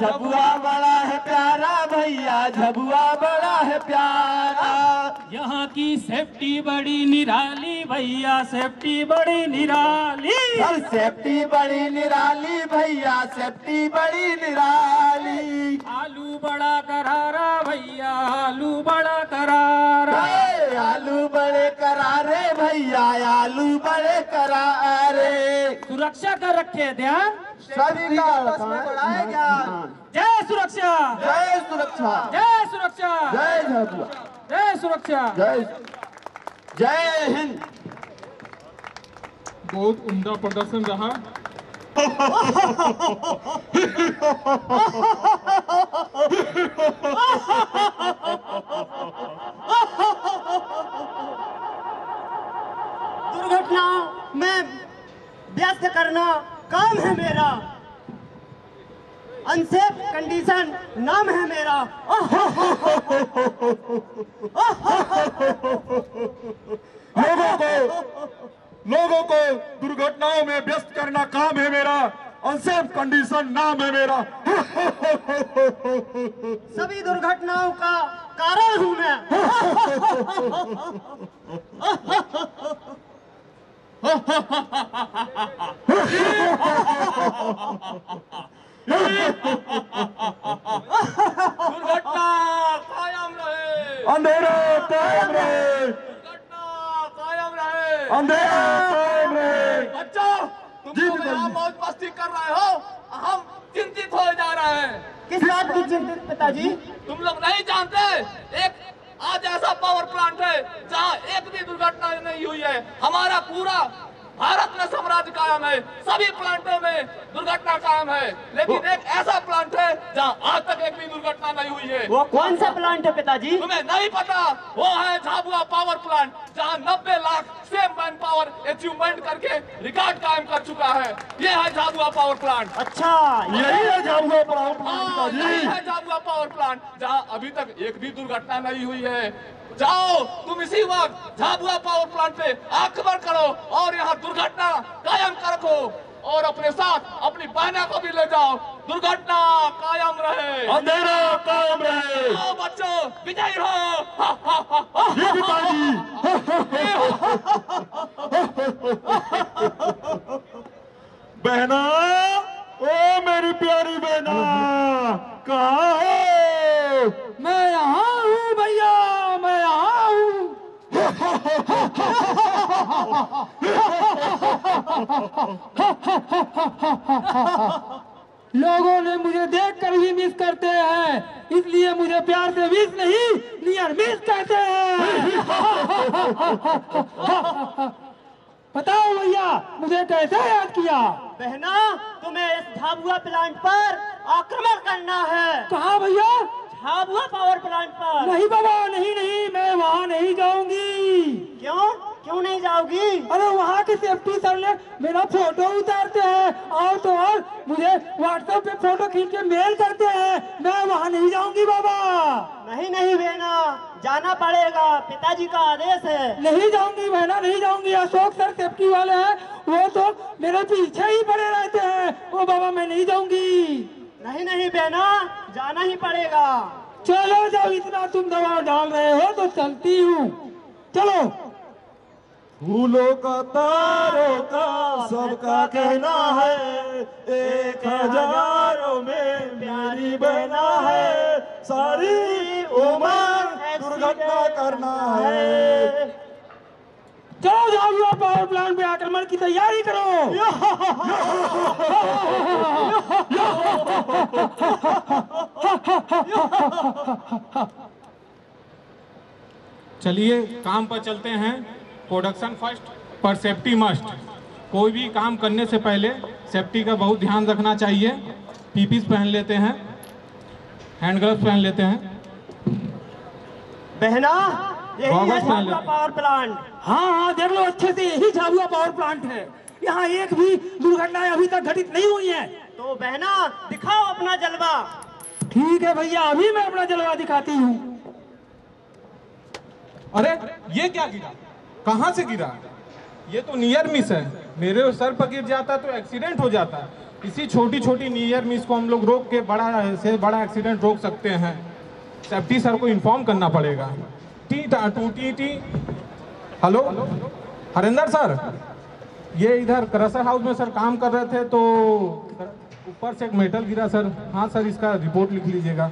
झबुआ बड़ा है प्यारा भैया, झबुआ बड़ा है प्यारा। यहाँ की सेफ्टी बड़ी निराली भैया, सेफ्टी बड़ी निराली, सेफ्टी बड़ी निराली भैया, सेफ्टी बड़ी निराली। आलू बड़ा करारा भैया, आलू बड़ा करारा, आलू बड़े करारे भैया, आलू बड़े करारे। सुरक्षा का रखे ध्यान, सभी का आपस में बढ़ाए ज्ञान। जय सुरक्षा, जय सुरक्षा, जय सुरक्षा, जय झबुआ, जय सुरक्षा, जय हिंद। बहुत उम्दा प्रदर्शन रहा। दुर्घटनाओं में व्यस्त करना काम है मेरा, अनसेफ कंडीशन नाम है मेरा। लोगों को दुर्घटनाओं में व्यस्त करना काम है मेरा, अनसेफ कंडीशन नाम है मेरा। सभी दुर्घटनाओं का कारण हूं मैं। दुर्घटना कायम रहे, अंधेरा कायम रहे, दुर्घटना कायम रहे, अंधेरा कायम रहे। बच्चों, तुम लोग यहाँ मौज मस्ती कर रहे हो, हम चिंतित हो जा रहे हैं। किस बात की चिंतित पिताजी? तुम लोग नहीं जानते, एक आज ऐसा पावर प्लांट है जहाँ एक भी दुर्घटना नहीं हुई है। हमारा पूरा भारत में साम्राज्य कायम है, सभी प्लांटों में दुर्घटना कायम है, लेकिन एक ऐसा प्लांट है जहाँ आज तक एक भी दुर्घटना नहीं हुई है। वो कौन सा प्लांट है पिताजी? तुम्हें नहीं पता? वो है झाबुआ पावर प्लांट, जहाँ 90 lakh same man power achievement करके रिकॉर्ड कायम कर चुका है। ये है झाबुआ पावर प्लांट। अच्छा, यही है झाबुआ पावर हाँ, यही है झाबुआ पावर प्लांट, जहाँ अभी तक एक भी दुर्घटना नहीं हुई है। जाओ तुम इसी वक्त झाबुआ पावर प्लांट पे आक्रमण करो और यहाँ दुर्घटना कायम कर रखो, और अपने साथ अपनी बहना को भी ले जाओ। दुर्घटना कायम रहे, अंधेरा कायम रहे। आओ बच्चों, विजयी हो। जी पिताजी। बहना, ओ मेरी प्यारी बहना, कहाँ है? मैं यहाँ हूँ भैया, मैं यहाँ हूँ। लोगों ने मुझे देखकर भी मिस करते हैं, इसलिए मुझे प्यार से मिस नहीं, नियर मिस कहते हैं। बताओ भैया, मुझे कैसे याद किया? बहना, तुम्हें इस झाबुआ प्लांट पर आक्रमण करना है। कहाँ भैया? झाबुआ पावर प्लांट पर। नहीं बाबा, नहीं नहीं, मैं वहाँ नहीं जाऊंगी। क्यों? क्यों क्यों नहीं जाओगी? अरे वहाँ के सेफ्टी सर ने मेरा फोटो उतारते हैं और तो और मुझे व्हाट्सएप पे फोटो खींच के मेल करते हैं। मैं वहाँ नहीं जाऊंगी बाबा। नहीं नहीं बहना, जाना पड़ेगा, पिताजी का आदेश है। नहीं जाऊंगी बहना, नहीं जाऊंगी। अशोक सर सेफ्टी वाले हैं, वो तो मेरे पीछे ही पड़े रहते हैं। ओ बाबा मैं नहीं जाऊंगी। नहीं नहीं बहना, जाना ही पड़ेगा। चलो जब इतना तुम दबाव डाल रहे हो तो चलती हूँ, चलो। फूलों का तारों का सबका कहना है, 1000 में प्यारी बहना है, सारी उम्र दुर्घटना करना है। चलो झाबुआ पावर प्लांट पे आक्रमण की तैयारी करो। चलिए काम पर चलते हैं। प्रोडक्शन फर्स्ट पर सेफ्टी मस्ट। कोई भी काम करने से पहले सेफ्टी का बहुत ध्यान रखना चाहिए। पीपीस पहन लेते हैं, हैंड ग्लव्स पहन लेते हैं। बहना यही है गॉगल्स पहन झाबुआ लेते पावर प्लांट। हाँ हाँ देख लो अच्छे से, यही झाबुआ पावर प्लांट है। यहाँ एक भी दुर्घटनाएं अभी तक घटित नहीं हुई है। तो बहना दिखाओ अपना जलवा। ठीक है भैया, अभी मैं अपना जलवा दिखाती हूँ। अरे ये क्या गिरा, कहाँ से गिरा? ये तो नियर मिस है। मेरे सर पर गिर जाता तो एक्सीडेंट हो जाता। इसी छोटी छोटी नियर मिस को हम लोग रोक के बड़ा से बड़ा एक्सीडेंट रोक सकते हैं। सेफ्टी सर को इन्फॉर्म करना पड़ेगा। T two T T. Hello Harinder sir, ये इधर क्रशर हाउस में सर काम कर रहे थे तो ऊपर से एक मेटल गिरा सर। हाँ सर, इसका रिपोर्ट लिख लीजिएगा।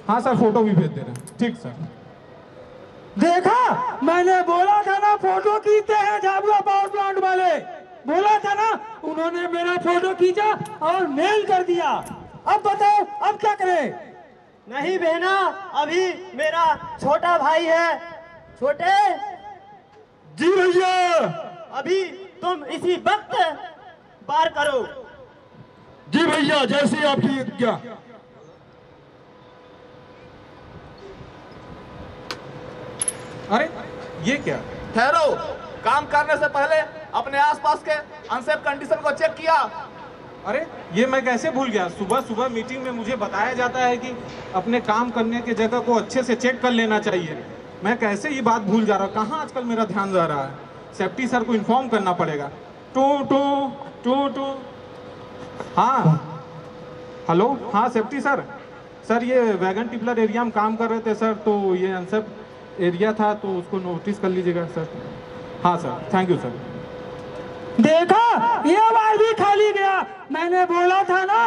हाँ सर, फोटो भी भेज दे रहे हैं। ठीक सर। देखा, मैंने बोला था ना फोटो खींचते हैं झाबुआ पावर प्लांट वाले। बोला था ना, उन्होंने मेरा फोटो खींचा और मेल कर दिया। अब बताओ अब क्या करें? नहीं बहना, अभी मेरा छोटा भाई है। छोटे जी भैया। अभी तुम इसी वक्त पार करो। जी भैया, जैसे आपकी आज्ञा। अरे ये क्या? ठहरो, काम करने से पहले अपने आसपास के अनसेफ कंडीशन को चेक किया। अरे ये मैं कैसे भूल गया। सुबह सुबह मीटिंग में मुझे बताया जाता है कि अपने काम करने की जगह को अच्छे से चेक कर लेना चाहिए। मैं कैसे ये बात भूल जा रहा हूँ। कहाँ आजकल मेरा ध्यान जा रहा है। सेफ्टी सर को इन्फॉर्म करना पड़ेगा। Two two two two. हाँ हेलो, हाँ सेफ्टी सर। सर ये वैगन टिपलर एरिया में काम कर रहे थे सर, तो ये अनसेफ एरिया था तो उसको नोटिस कर लीजिएगा सर। हाँ सर, थैंक यू सर। देखा, ये बार भी खाली गया। मैंने बोला था ना,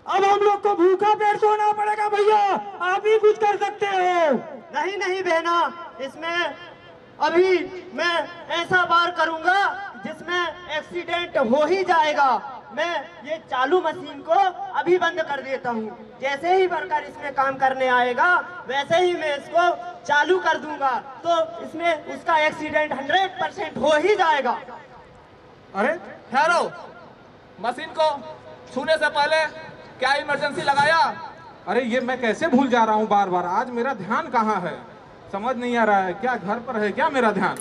अब हम लोग को भूखा पेट सोना पड़ेगा। भैया आप ही कुछ कर सकते हो। नहीं नहीं बहना, इसमें अभी मैं ऐसा वार करूंगा जिसमें एक्सीडेंट हो ही जाएगा। मैं ये चालू मशीन को अभी बंद कर देता हूँ। जैसे ही वर्कर इसमें काम करने आएगा वैसे ही मैं इसको चालू कर दूंगा, तो इसमें उसका एक्सीडेंट 100% हो ही जाएगा। अरे ठहरो, मशीन को छूने से पहले क्या इमरजेंसी लगाया? अरे ये मैं कैसे भूल जा रहा हूँ बार बार। आज मेरा ध्यान कहाँ है, समझ नहीं आ रहा है। क्या घर पर है क्या मेरा ध्यान?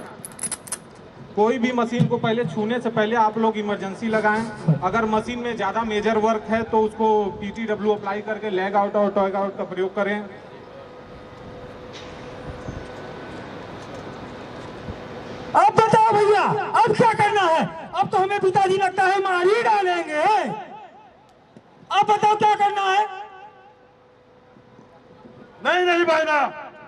कोई भी मशीन को पहले छूने से पहले आप लोग इमरजेंसी लगाएं। अगर मशीन में ज्यादा मेजर वर्क है तो उसको PTW अप्लाई करके लेग आउट और टॉग आउट का प्रयोग करें। अब बताओ भैया, अब क्या करना है? अब तो हमें पिताजी लगता है मार ही डालेंगे। अब बताओ क्या करना है? नहीं नहीं बहना,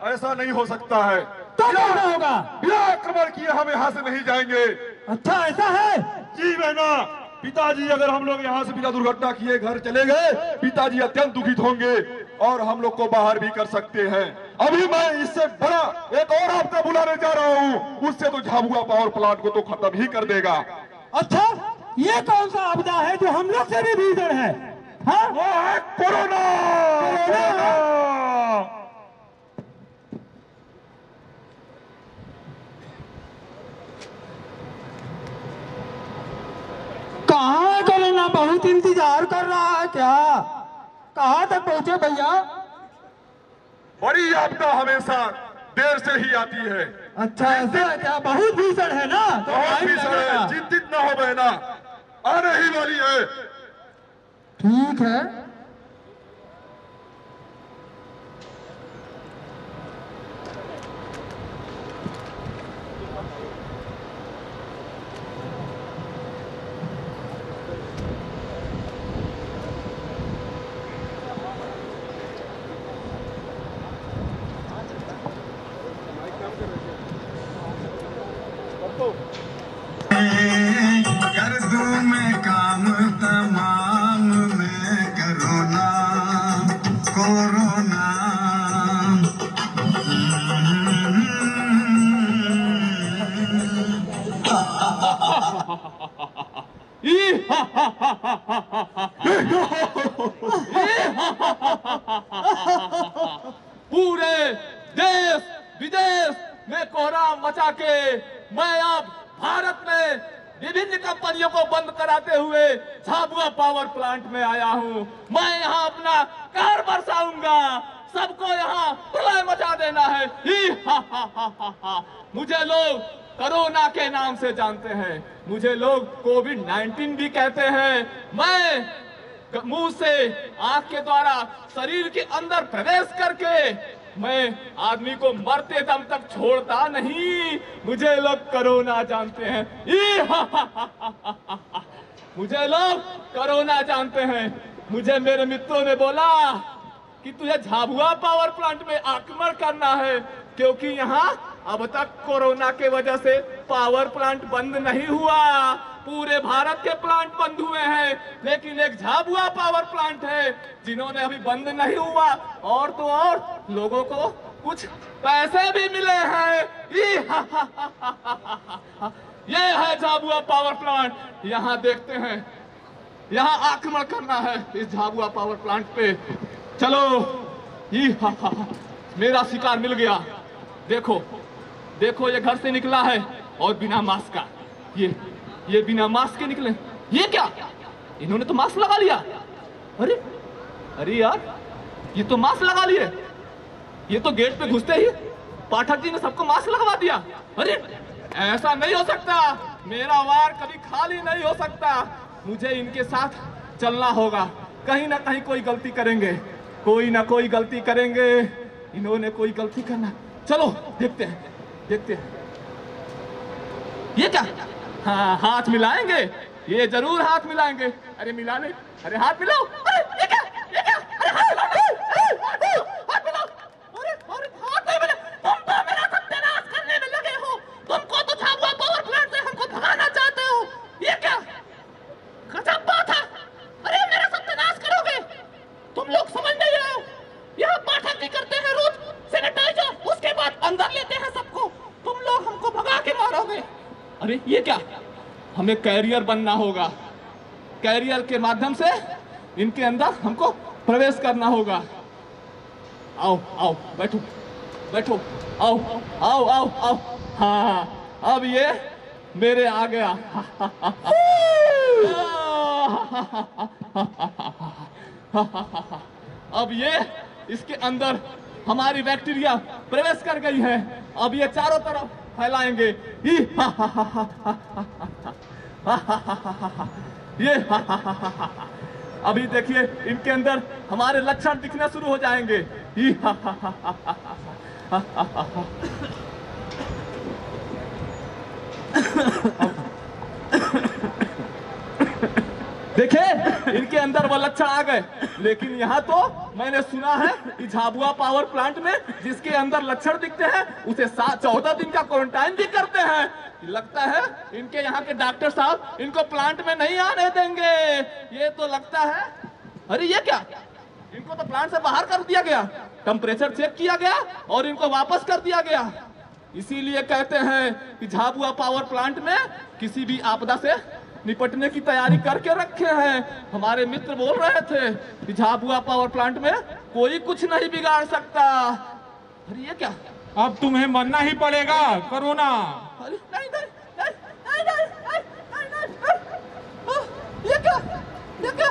ऐसा नहीं हो सकता है। तो करना होगा। बिना आक्रमण किए हम यहाँ से नहीं जाएंगे। अच्छा ऐसा है? जी बहना, पिताजी अगर हम लोग यहाँ से बिना दुर्घटना किए घर चले गए, पिताजी अत्यंत दुखित होंगे और हम लोग को बाहर भी कर सकते हैं। अभी मैं इससे बड़ा एक और आपदा बुलाने जा रहा हूँ, उससे तो झाबुआ पावर प्लांट को तो खत्म ही कर देगा। अच्छा, ये कौन सा आपदा है जो हम लोग से भी भीतर है? हाँ? वो है कोरोना। कहाँ है कोरोना? बहुत इंतजार कर रहा है क्या? कहाँ तक पहुँचे भैया? बड़ी आपदा हमेशा देर से ही आती है। अच्छा ऐसा है क्या? बहुत भीषण है ना? तो बहुत टाइम भीषण है, लगेगा। चिंतित न हो बहना, आने ही वाली है। ठीक है। कर दूं मैं काम तमाम, मैं कोरोना कोरोना। पूरे देश विदेश में कोहराम मचा के मैं अब भारत में विभिन्न कंपनियों को बंद कराते हुए झाबुआ पावर प्लांट में आया हूँ। मैं यहाँ अपना कहर बरसाऊंगा, सबको यहाँ प्रलय मचा देना है। मुझे लोग कोरोना के नाम से जानते हैं, मुझे लोग कोविड-19 भी कहते हैं। मैं मुंह से आंख के द्वारा शरीर के अंदर प्रवेश करके मैं आदमी को मरते दम तक छोड़ता नहीं। मुझे लोग कोरोना जानते हैं। मुझे लोग कोरोना जानते हैं। मुझे मेरे मित्रों ने बोला कि तुझे झाबुआ पावर प्लांट में आक्रमण करना है, क्योंकि यहाँ अब तक कोरोना के वजह से पावर प्लांट बंद नहीं हुआ। पूरे भारत के प्लांट बंद हुए हैं, लेकिन एक झाबुआ पावर प्लांट है जिन्होंने अभी बंद नहीं हुआ, और तो और लोगों को कुछ पैसे भी मिले हैं। ये है झाबुआ पावर प्लांट। यहाँ देखते हैं, यहाँ आक्रमण करना है इस झाबुआ पावर प्लांट पे। चलो, मेरा शिकार मिल गया। देखो देखो, ये घर से निकला है और बिना मास्क का। ये बिना मास्क के निकले। ये क्या, इन्होंने तो मास्क लगा लिया। अरे अरे यार, ये तो मास्क लगा लिए। ये तो गेट पे घुसते ही पाठक जी ने सबको मास्क लगवा दिया। अरे ऐसा नहीं हो सकता, मेरा वार कभी खाली नहीं हो सकता। मुझे इनके साथ चलना होगा। कहीं ना कहीं कोई गलती करेंगे, कोई ना कोई गलती करेंगे। इन्होंने कोई गलती करना। चलो देखते हैं, देखते हैं। ये क्या? हाँ, हाथ मिलाएंगे, ये जरूर हाथ मिलाएंगे। अरे मिला ले, अरे हाथ मिलाओ। अरे ये क्या, ये क्या? अरे हाथ मिलाओ, हाथ मिलाओ। अरे अरे हाथ नहीं मिले। तुम तो मेरा सत्यानाश करने में लगे हो। तुमको तो झाबुआ पावर प्लांट से हमको भगाना चाहते हो। ये क्या गजब बात है। अरे मेरा सत्यानाश करोगे तुम लोग, समझ नहीं रहे हो। यहाँ पाठक भी करते हैं रोज सैनिटाइजर, उसके बाद अंदर लेते हैं सबको। तुम लोग हमको भगा के मारोगे। अरे ये क्या, हमें कैरियर बनना होगा। कैरियर के माध्यम से इनके अंदर हमको प्रवेश करना होगा। आओ आओ, बैठो बैठो, आओ आओ आओ आओ। हाँ, अब ये मेरे आ गया। अब ये इसके अंदर हमारी बैक्टीरिया प्रवेश कर गई है। अब ये चारों तरफ फैलाएंगे। ये अभी देखिए, इनके अंदर हमारे लक्षण दिखना शुरू हो जाएंगे। देखे, इनके अंदर वो लक्षण आ गए। लेकिन यहाँ तो मैंने सुना है कि झाबुआ पावर प्लांट में जिसके अंदर लक्षण दिखते हैं उसे 14 दिन का क्वारंटाइन भी करते हैं। लगता है इनके यहाँ के डॉक्टर साहब इनको प्लांट में नहीं आने देंगे। ये तो लगता है, अरे ये क्या, इनको तो प्लांट से बाहर कर दिया गया, टेम्परेचर चेक किया गया और इनको वापस कर दिया गया। इसीलिए कहते हैं कि झाबुआ पावर प्लांट में किसी भी आपदा से निपटने की तैयारी करके रखे हैं। हमारे मित्र बोल रहे थे कि झाबुआ पावर प्लांट में कोई कुछ नहीं बिगाड़ सकता। अरे ये क्या, अब तुम्हें मरना ही पड़ेगा कोरोना। अरे नहीं नहीं नहीं नहीं नहीं नहीं नहीं, ये क्या, ये क्या?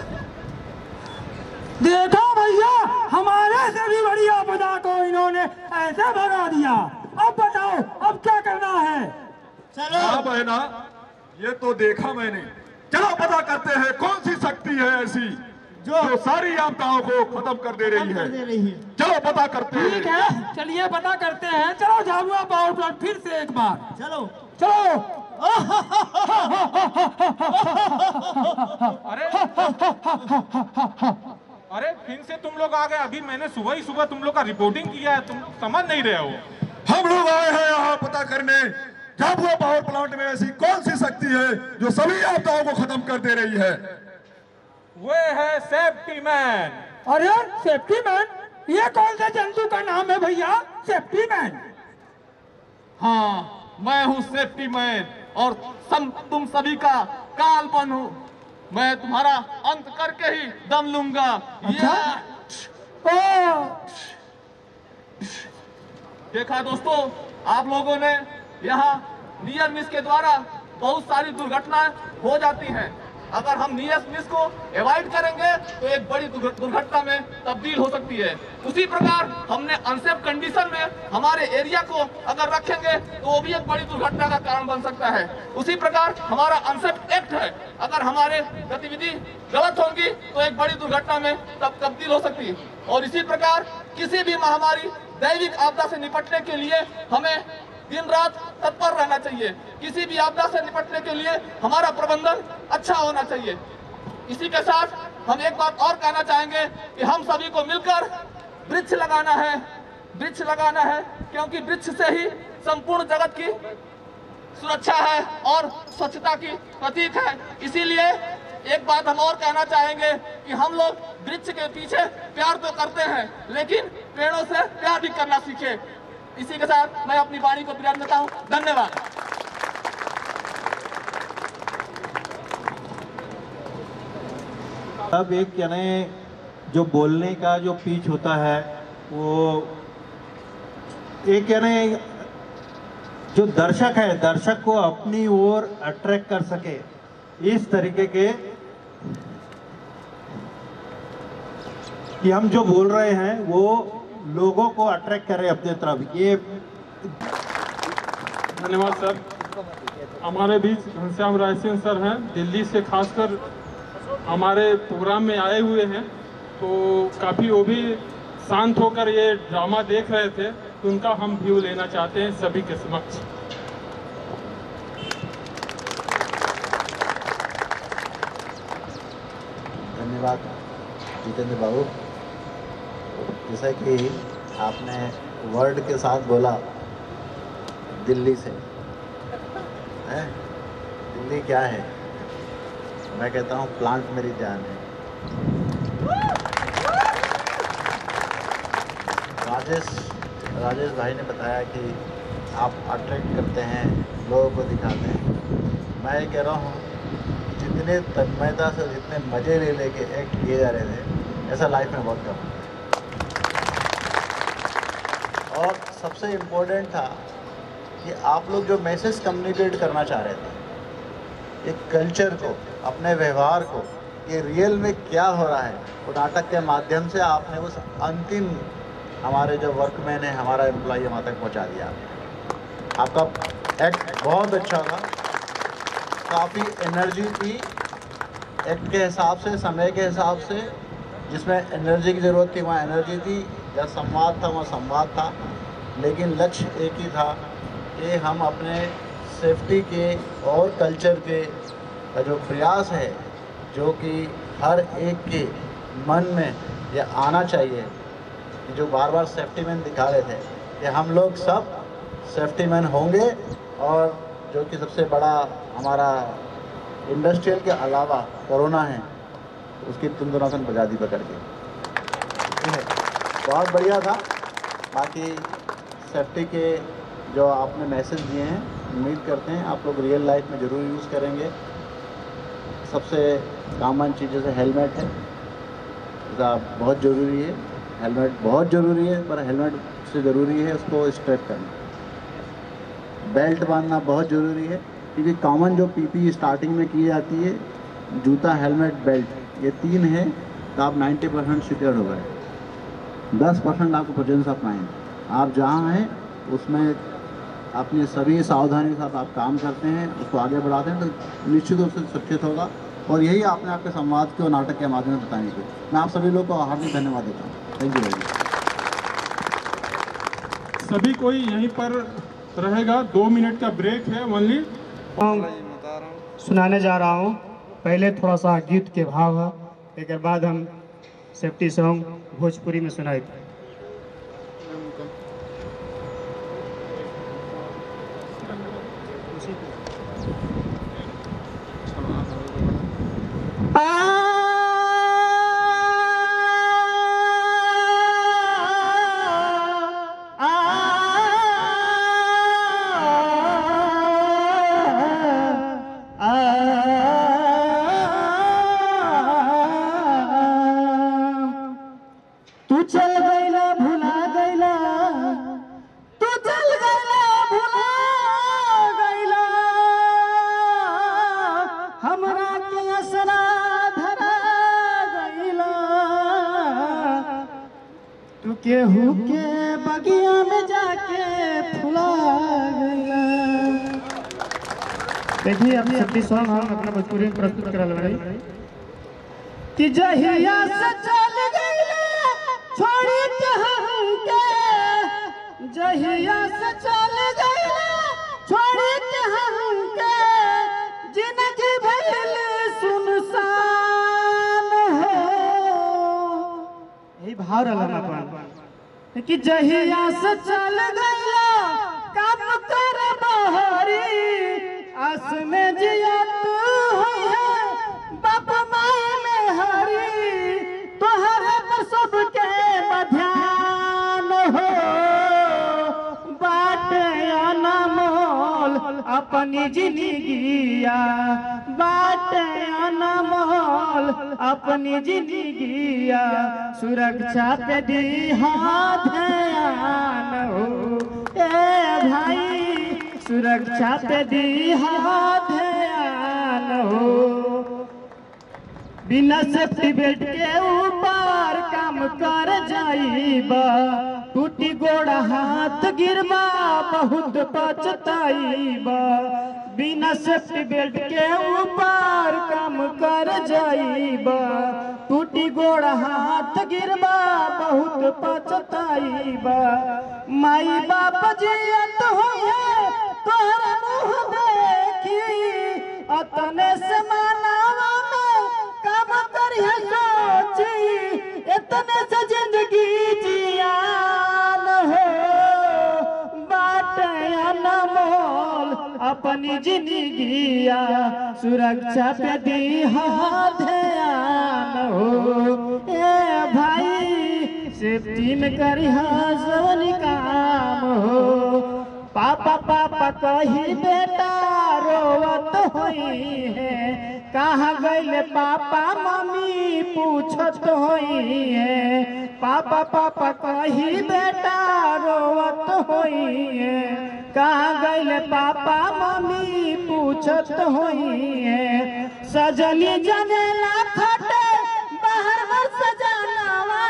देखो भैया, हमारे से भी बड़ी आपदा को इन्होंने ऐसा भगा दिया। अब बताओ अब क्या करना है? हाँ बहना, ये तो देखा मैंने। चलो पता करते हैं कौन सी शक्ति है ऐसी जो सारी आपदाओं को खत्म कर दे रही है। चलो पता करते हैं। ठीक है, चलिए पता करते हैं। चलो झाबुआ पावर प्लांट फिर से एक बार। चलो चलो। अरे फिर से तुम लोग आ गए। अभी मैंने सुबह ही सुबह तुम लोग का रिपोर्टिंग किया है, तुम समझ नहीं रहे हो। हम लोग आए हैं यहाँ पता करने झाबुआ पावर प्लांट में ऐसी कौन सी शक्ति है जो सभी आपदाओं को खत्म कर दे रही है। वो है सेफ्टी मैन। अरे सेफ्टी मैन, ये कौन से जंतु का नाम है भैया? Safety man? हाँ, मैं हूँ सेफ्टी मैन और तुम सभी का काल बन हूँ। मैं तुम्हारा अंत करके ही दम लूंगा। देखा दोस्तों, आप लोगों ने यहाँ नियर मिस के द्वारा बहुत सारी दुर्घटनाएं हो जाती हैं। अगर हम नियर मिस को अवॉइड करेंगे तो एक बड़ी दुर्घटना में तब्दील हो सकती है। उसी प्रकार हमने अनसेफ कंडीशन में हमारे एरिया को अगर रखेंगे तो वो भी एक बड़ी दुर्घटना का कारण बन सकता है। उसी प्रकार हमारा अनसेफ एक्ट है, अगर हमारे गतिविधि गलत होंगी तो एक बड़ी दुर्घटना में तब्दील हो सकती है। और इसी प्रकार किसी भी महामारी दैविक आपदा से निपटने के लिए हमें दिन रात तत्पर रहना चाहिए। किसी भी आपदा से निपटने के लिए हमारा प्रबंधन अच्छा होना चाहिए। इसी के साथ हम एक बात और कहना चाहेंगे कि हम सभी को मिलकर वृक्ष लगाना है। वृक्ष लगाना है क्योंकि वृक्ष से ही संपूर्ण जगत की सुरक्षा है और स्वच्छता की प्रतीक है। इसीलिए एक बात हम और कहना चाहेंगे कि हम लोग वृक्ष के पीछे प्यार तो करते हैं, लेकिन पेड़ों से प्यार भी करना सीखे। इसी के साथ मैं अपनी वाणी को विराम देता हूँ। धन्यवाद। अब एक यानी जो बोलने का जो पीच होता है वो एक यानी जो दर्शक है, दर्शक को अपनी ओर अट्रैक्ट कर सके इस तरीके के कि हम जो बोल रहे हैं वो लोगों को अट्रैक्ट करें अपने तरफ। ये धन्यवाद सर। हमारे बीच घनश्याम राय सिंह सर हैं, दिल्ली से खासकर हमारे प्रोग्राम में आए हुए हैं। तो काफ़ी वो भी शांत होकर ये ड्रामा देख रहे थे, तो उनका हम व्यू लेना चाहते हैं सभी के समक्ष। धन्यवाद जितेंद्र बाबू। जैसा कि आपने वर्ड के साथ बोला दिल्ली से है, दिल्ली क्या है? मैं कहता हूँ प्लांट मेरी जान है। राजेश भाई ने बताया कि आप अट्रैक्ट करते हैं, लोगों को दिखाते हैं। मैं ये कह रहा हूँ जितने तन्मयता से जितने मज़े ले लेके एक्ट किए जा रहे थे, ऐसा लाइफ में बहुत कम है। और सबसे इम्पोर्टेंट था कि आप लोग जो मैसेज कम्युनिकेट करना चाह रहे थे, एक कल्चर को, अपने व्यवहार को, ये रियल में क्या हो रहा है, वो नाटक के माध्यम से आपने उस अंतिम हमारे जो वर्कमैन है, हमारा एम्प्लॉई वहाँ तक पहुँचा दिया। आपका एक्ट बहुत अच्छा था, काफ़ी एनर्जी थी एक्ट के हिसाब से, समय के हिसाब से। जिसमें एनर्जी की ज़रूरत थी वहाँ एनर्जी थी, या संवाद था वहाँ संवाद था। लेकिन लक्ष्य एक ही था कि हम अपने सेफ्टी के और कल्चर के का जो प्रयास है, जो कि हर एक के मन में ये आना चाहिए, कि जो बार बार सेफ्टी मैन दिखा रहे थे कि हम लोग सब सेफ्टी मैन होंगे। और जो कि सबसे बड़ा हमारा इंडस्ट्रियल के अलावा कोरोना है, उसकी तुंदुनासन बजा दी पकड़ के। बहुत बढ़िया था। बाकी सेफ्टी के जो आपने मैसेज दिए हैं, उम्मीद करते हैं आप लोग रियल लाइफ में ज़रूर यूज़ करेंगे। सबसे कॉमन चीज़ जैसे हेलमेट है, बहुत ज़रूरी है। हेलमेट बहुत ज़रूरी है, पर हेलमेट से ज़रूरी है उसको स्ट्रैप करना। बेल्ट बांधना बहुत ज़रूरी है, क्योंकि कॉमन जो पीपी स्टार्टिंग में की जाती है, जूता, हेलमेट, बेल्ट, ये तीन है तो आप 90% सिक्योर हो गए। 10% आपको प्रेजेंस ऑफ माइंड। आप जहाँ हैं उसमें अपनी सभी सावधानी के साथ आप काम करते हैं, उसको आगे बढ़ाते हैं तो निश्चित रूप से सुरक्षित होगा। और यही आपने आपके संवाद के और नाटक के माध्यम से बताएंगे। मैं आप सभी लोग को हार्दिक धन्यवाद देता हूँ। Thank you very much. सभी कोई यहीं पर रहेगा, 2 मिनट का ब्रेक है ओनली। सुनाने जा रहा हूँ। पहले थोड़ा सा गीत के भाव है, एक बाद हम सेफ्टी सॉन्ग भोजपुरी में सुनाएंगे। तू चल गईला भुला गईला, तू चल गईला भुला गईला, हमरा के असरा धरा गईला, तू केहू के बगिया में जाके फुला गईला। देखिए अभी सेफ्टी सॉन्ग हम अपना भोजपुरी में प्रस्तुत करा रहे हैं कि जहिया से चल गईला छोड़ी के हमके, जहिया से चल गईला छोड़ी के हमके, जिंदगी भइल सुनसान हो। यही भाव रहला अपन कि जहिया से चल गईला काम कर बहरी, आस में जिया तू है बाप माई में हरी, तोहरे पर सबके बध्यान हो। बाटे अनमोल अपनी जिंदगिया, बाटे अनमोल अपनी जिंदगिया, सुरक्षा पे दीहा ध्यान हो। ए भाई सुरक्षा पे दीहा ध्यान हो। बिना सेफ्टी बेल्ट के ऊपर काम कर जाइबा, टूटी गोड़ा हाथ गिरबा बहुत पछताइबा। बिना सेफ्टी बेल्ट के ऊपर काम कर जाइबा, टूटी गोड़ा हाथ गिरबा बहुत पछताइबा। माई बाप जियत होए तोहरा मुँह देखी, अतने से मानवा में काम करिए सोची, इतने से जिंदगी जियान हो। बाटे अनमोल अपनी जिंदगिया, सुरक्षा पे दीहा ध्यान हो। ए भाई सेफ्टी में करिहा जवन काम हो। पापा पापा कही बेटा रोवत होई है, कहाँ गईले पापा मम्मी पूछत होई है। पापा पापा कही बेटा रोवत होई है, कहाँ गईले पापा मम्मी पूछत होई है। सजनी जनेला खटे बाहर मर सजनावा,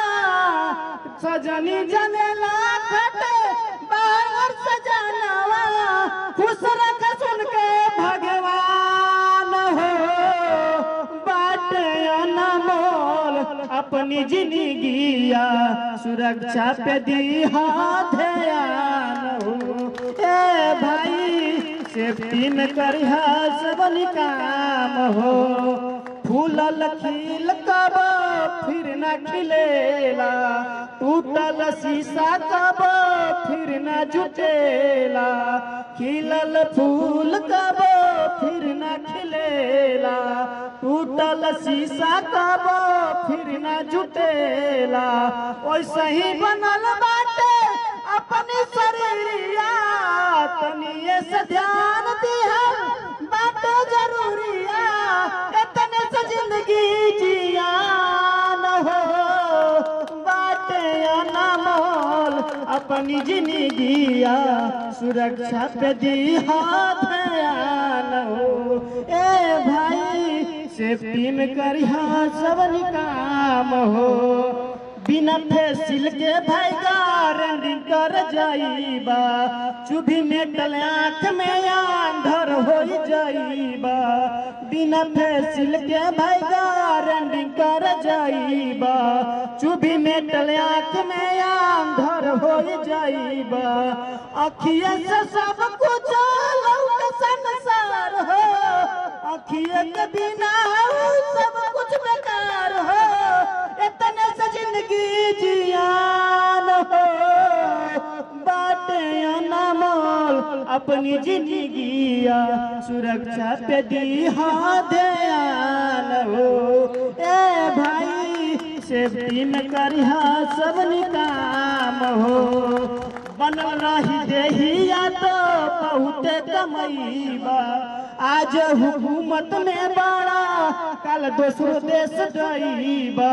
सजनी जनेला खटे बाहर सजनावा, खुश रख सुन के भगवान हो। बाटे अनमोल अपनी जिंदगिया, सुरक्षा पे दीहा ध्यान हो। ए भाई सेफ्टी में करिहा सबन काम हो। फूलल खिल कब फिर न खिलेला, टूटल शीशा कब फिर न जुटेला। खिलल फूल कब फिर न खिलेला, टूटल शीशा कब फिर न जुटेला। वैसे ही बनल बाटे अपनी शरीरिया, तनिए से ध्यान दिहा बाटे जरूरिया। इतने से जिंदगी जियान हो। बाटे अनमोल अपनी जिंदगिया, सुरक्षा पे दीहा ध्यान हो। ए भाई सेफ्टी में करिहा सबन काम हो। बिना फेसिल के भाई गारंटी कर जाइबा चुभी मेटल आँख में अंधर हो जाइबा बिना फेसिल के भाई गारंटी कर जाइबा चुभी मेटल आँख में अंधर हो जाइबा अखिया से सब कुछ लौट संसार हो अखिया के बिना सब कुछ बेकार हो इतने से जिंदगी जियान हो बाटे अनमोल अपनी जिंदगिया सुरक्षा पे दी ध्यान हो ए भाई सेफ्टी में करिहा सब काम हो बनल रही देहिया तो बहुते कमैबा आज हुकूमत में बड़ा कल दूसरो देश डईबा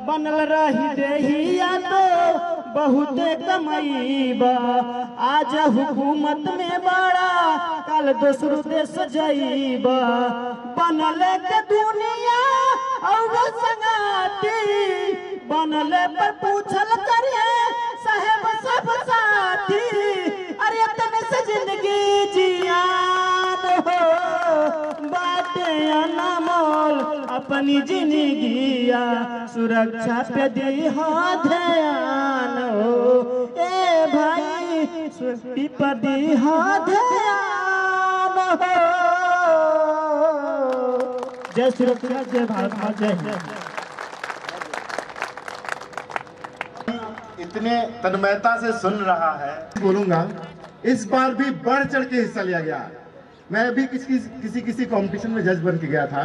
बनल रही देहिया तो बहुते कमैबा आज हुकूमत में बड़ा कल दूसरो देश जईबा बनल के दुनिया और संगाती बनले पर पूछल करिए साहेब सब साथी अरे तने से जिंदगी जियान हो बाटे अनमोल अपनी जिंदगिया सुरक्षा पे दी ध्यान हो ए भाई सुरक्षा पे दी ध्यान हो जय सुरक्षा जय भारत मां जय इतने तन्मयता से सुन रहा है बोलूंगा इस बार भी बढ़ चढ़ के हिस्सा लिया गया। मैं भी किसी कंपटीशन में जज बन के गया था।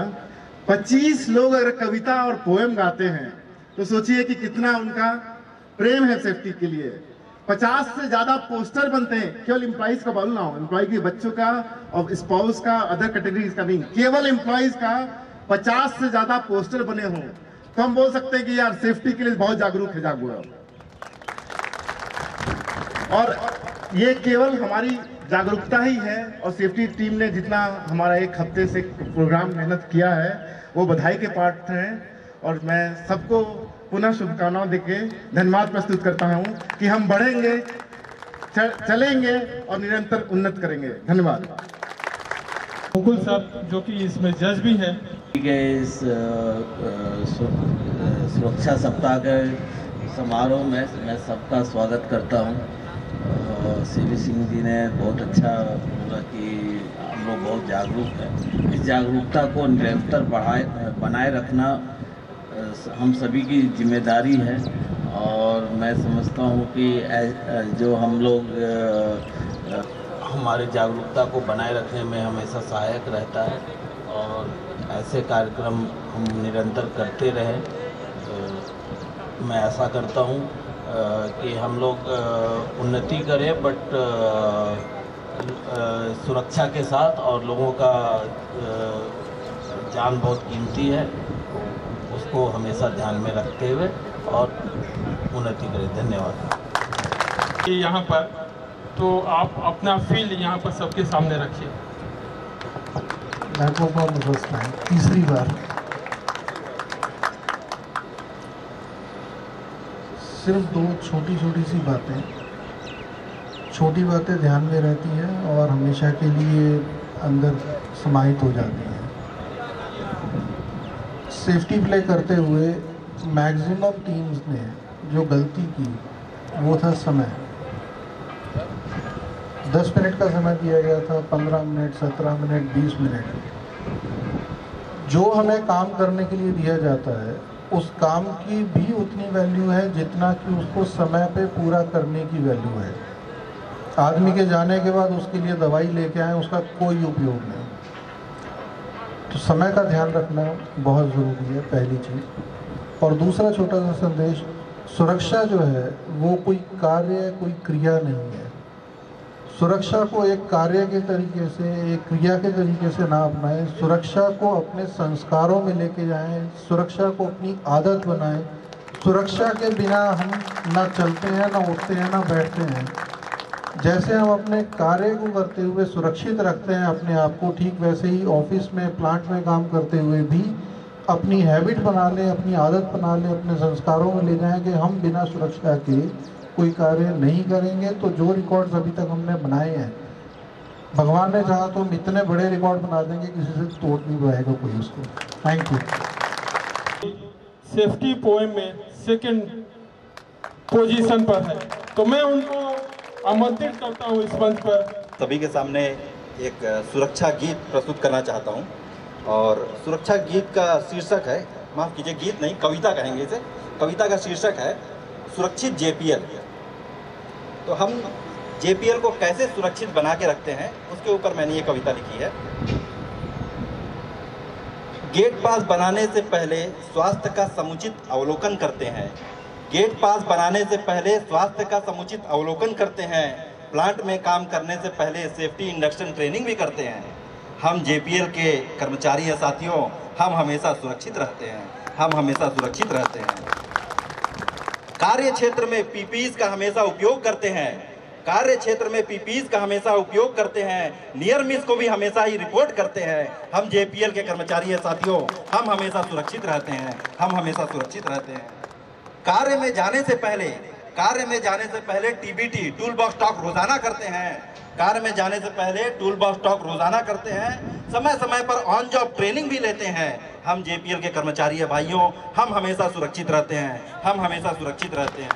25 लोग अगर कविता और पोएम गाते हैं तो सोचिए कि कितना उनका प्रेम है सेफ्टी के लिए। 50 से ज्यादा पोस्टर बनते हैं, केवल एम्प्लॉइज का बोलना हो, एम्प्लॉय के बच्चों का और स्पाउस का, अदर कैटेगरीज का नहीं, केवल एम्प्लॉइज का 50 से ज्यादा पोस्टर बने हों तो हम बोल सकते हैं कि यार सेफ्टी के लिए बहुत जागरूक है जागरूक। और ये केवल हमारी जागरूकता ही है और सेफ्टी टीम ने जितना हमारा एक हफ्ते से प्रोग्राम मेहनत किया है वो बधाई के पात्र हैं। और मैं सबको पुनः शुभकामनाएं देके धन्यवाद प्रस्तुत करता हूं कि हम बढ़ेंगे, चलेंगे और निरंतर उन्नत करेंगे। धन्यवाद। मुकुल साहब जो कि इसमें जज भी हैं। इस सुरक्षा सप्ताह के समारोह में मैं सबका स्वागत करता हूं। सीवी सिंह जी ने बहुत अच्छा बोला कि हम लोग बहुत जागरूक हैं। इस जागरूकता को निरंतर बनाए रखना हम सभी की जिम्मेदारी है और मैं समझता हूँ कि जो हम लोग हमारे जागरूकता को बनाए रखने में हमेशा सहायक रहता है और ऐसे कार्यक्रम हम निरंतर करते रहें। मैं ऐसा करता हूँ कि हम लोग उन्नति करें बट सुरक्षा के साथ, और लोगों का जान बहुत कीमती है, उसको हमेशा ध्यान में रखते हुए और उन्नति करें। धन्यवाद। यहाँ पर तो आप अपना फील यहाँ पर सबके सामने रखिए। तीसरी बार सिर्फ दो छोटी छोटी सी बातें, छोटी बातें ध्यान में रहती हैं और हमेशा के लिए अंदर समाहित हो जाती हैं। सेफ्टी प्ले करते हुए मैक्सिमम टीम्स ने जो गलती की वो था समय। 10 मिनट का समय दिया गया था, 15 मिनट, 17 मिनट, 20 मिनट। जो हमें काम करने के लिए दिया जाता है उस काम की भी उतनी वैल्यू है जितना कि उसको समय पे पूरा करने की वैल्यू है। आदमी के जाने के बाद उसके लिए दवाई लेके आए, उसका कोई उपयोग नहीं। तो समय का ध्यान रखना बहुत ज़रूरी है, पहली चीज़। और दूसरा छोटा सा संदेश, सुरक्षा जो है वो कोई कार्य, कोई क्रिया नहीं है। सुरक्षा को एक कार्य के तरीके से, एक क्रिया के तरीके से ना अपनाएं। सुरक्षा को अपने संस्कारों में लेके जाएं, सुरक्षा को अपनी आदत बनाएं। सुरक्षा के बिना हम ना चलते हैं, ना उठते हैं, ना बैठते हैं। जैसे हम अपने कार्य को करते हुए सुरक्षित रखते हैं अपने आप को, ठीक वैसे ही ऑफिस में, प्लांट में काम करते हुए भी अपनी हैबिट बना लें, अपनी आदत बना लें, अपने संस्कारों में ले जाएं कि हम बिना सुरक्षा के कोई कार्य नहीं करेंगे। तो जो रिकॉर्ड्स अभी तक हमने बनाए हैं, भगवान ने चाहा तो हम इतने बड़े रिकॉर्ड बना देंगे, किसी से तोड़ नहीं पाएगा कोई उसको। Thank you. सेफ्टी पोएम में सेकंड पोजीशन पर है, तो मैं उनको आमंत्रित करता हूँ इस मंच पर। सभी के सामने एक सुरक्षा गीत प्रस्तुत करना चाहता हूँ, और सुरक्षा गीत का शीर्षक है, माफ़ कीजिए गीत नहीं कविता कहेंगे इसे, कविता का शीर्षक है सुरक्षित जेपीएल। तो हम जेपीएल को कैसे सुरक्षित बना के रखते हैं उसके ऊपर मैंने ये कविता लिखी है। गेट पास बनाने से पहले स्वास्थ्य का समुचित अवलोकन करते हैं। गेट पास बनाने से पहले स्वास्थ्य का समुचित अवलोकन करते हैं। प्लांट में काम करने से पहले सेफ्टी इंडक्शन ट्रेनिंग भी करते हैं। हम जेपीएल के कर्मचारी हैं साथियों, हम हमेशा सुरक्षित रहते हैं, हम हमेशा सुरक्षित रहते हैं। कार्य क्षेत्र में पीपीईज का हमेशा उपयोग करते हैं। कार्य क्षेत्र में पीपीईज का हमेशा उपयोग करते हैं। नियर मिस को भी हमेशा ही रिपोर्ट करते हैं। हम जेपीएल के कर्मचारी हैं साथियों, हम हमेशा सुरक्षित रहते हैं, हम हमेशा सुरक्षित रहते हैं। कार्य में जाने से पहले टीबीटी टूल बॉक्स टॉक रोजाना करते हैं। कार्य में जाने से पहले टूल बॉक्स टॉक रोजाना करते हैं। समय समय पर ऑन जॉब ट्रेनिंग भी लेते हैं। हम जेपीएल के कर्मचारी हैं भाइयों, हम हमेशा सुरक्षित रहते हैं, हम हमेशा सुरक्षित रहते हैं।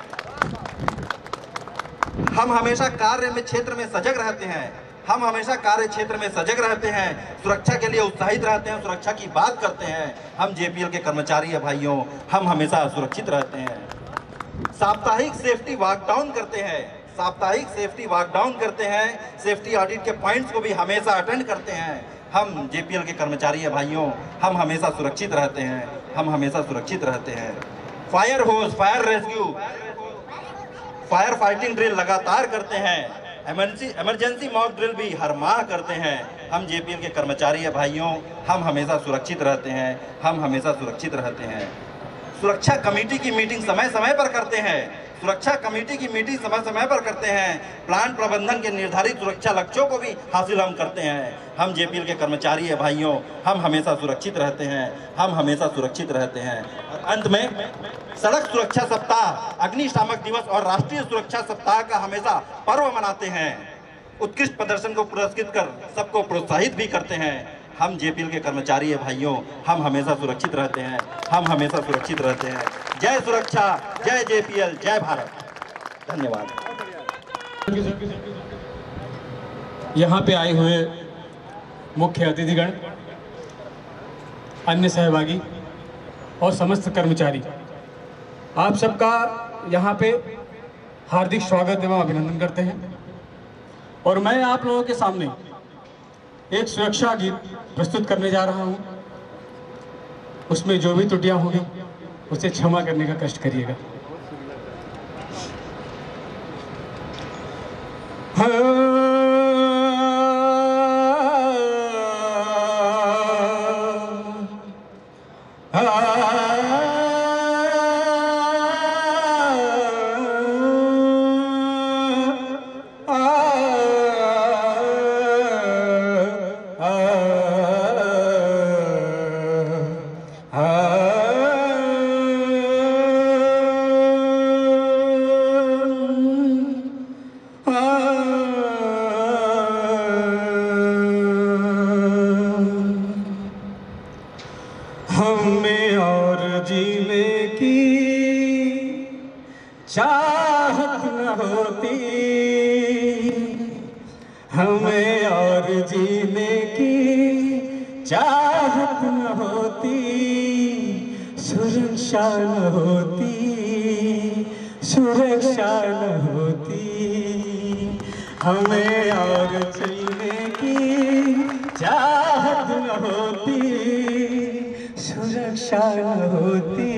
हम हमेशा कार्य में क्षेत्र में सजग रहते हैं, हम हमेशा कार्य क्षेत्र में सजग रहते हैं, सुरक्षा के लिए उत्साहित रहते हैं, सुरक्षा की बात करते हैं। हम जेपीएल के कर्मचारी हैं भाइयों, हम हमेशा सुरक्षित रहते हैं। साप्ताहिक सेफ्टी वॉकडाउन करते हैं, साप्ताहिक सेफ्टी वॉकडाउन करते हैं। सेफ्टी ऑडिट के पॉइंट्स को भी हमेशा अटेंड करते हैं। हम जेपीएल के कर्मचारी हैं भाइयों, हम हमेशा सुरक्षित रहते हैं, हम हमेशा सुरक्षित रहते हैं। फायर होस, fire rescue, fire fighting drill लगातार करते हैं। इमरजेंसी मॉक ड्रिल भी हर माह करते हैं। हम जेपीएल के कर्मचारी हैं भाइयों, हम हमेशा सुरक्षित रहते हैं, हम हमेशा सुरक्षित रहते हैं। सुरक्षा कमेटी की मीटिंग समय समय पर करते हैं, सुरक्षा कमेटी की मीटिंग समय समय पर करते हैं। प्लांट प्रबंधन के निर्धारित सुरक्षा लक्ष्यों को भी हासिल हम करते हैं। हम जेपीएल के कर्मचारी हैं भाइयों, हम हमेशा सुरक्षित रहते हैं, हम हमेशा सुरक्षित रहते हैं। और अंत में सड़क सुरक्षा सप्ताह, अग्निशामक दिवस और राष्ट्रीय सुरक्षा सप्ताह का हमेशा पर्व मनाते हैं। उत्कृष्ट प्रदर्शन को पुरस्कृत कर सबको प्रोत्साहित भी करते हैं। हम जेपीएल के कर्मचारी हैं भाइयों, हम हमेशा सुरक्षित रहते हैं, हम हमेशा सुरक्षित रहते हैं। जय सुरक्षा, जय जेपीएल, जय भारत। धन्यवाद। यहाँ पे आए हुए मुख्य अतिथिगण, अन्य सहभागी और समस्त कर्मचारी, आप सबका यहाँ पे हार्दिक स्वागत एवं अभिनंदन करते हैं। और मैं आप लोगों के सामने एक सुरक्षा गीत प्रस्तुत करने जा रहा हूँ। उसमें जो भी त्रुटियां होंगी उसे क्षमा करने का कष्ट करिएगा। हमें और जीने की चाहत न होती, हमें और जीने की चाहत न होती, सुरक्षा न होती, सुरक्षा न होती, हमें और जीने की चाहत न होती, सुरक्षा न होती,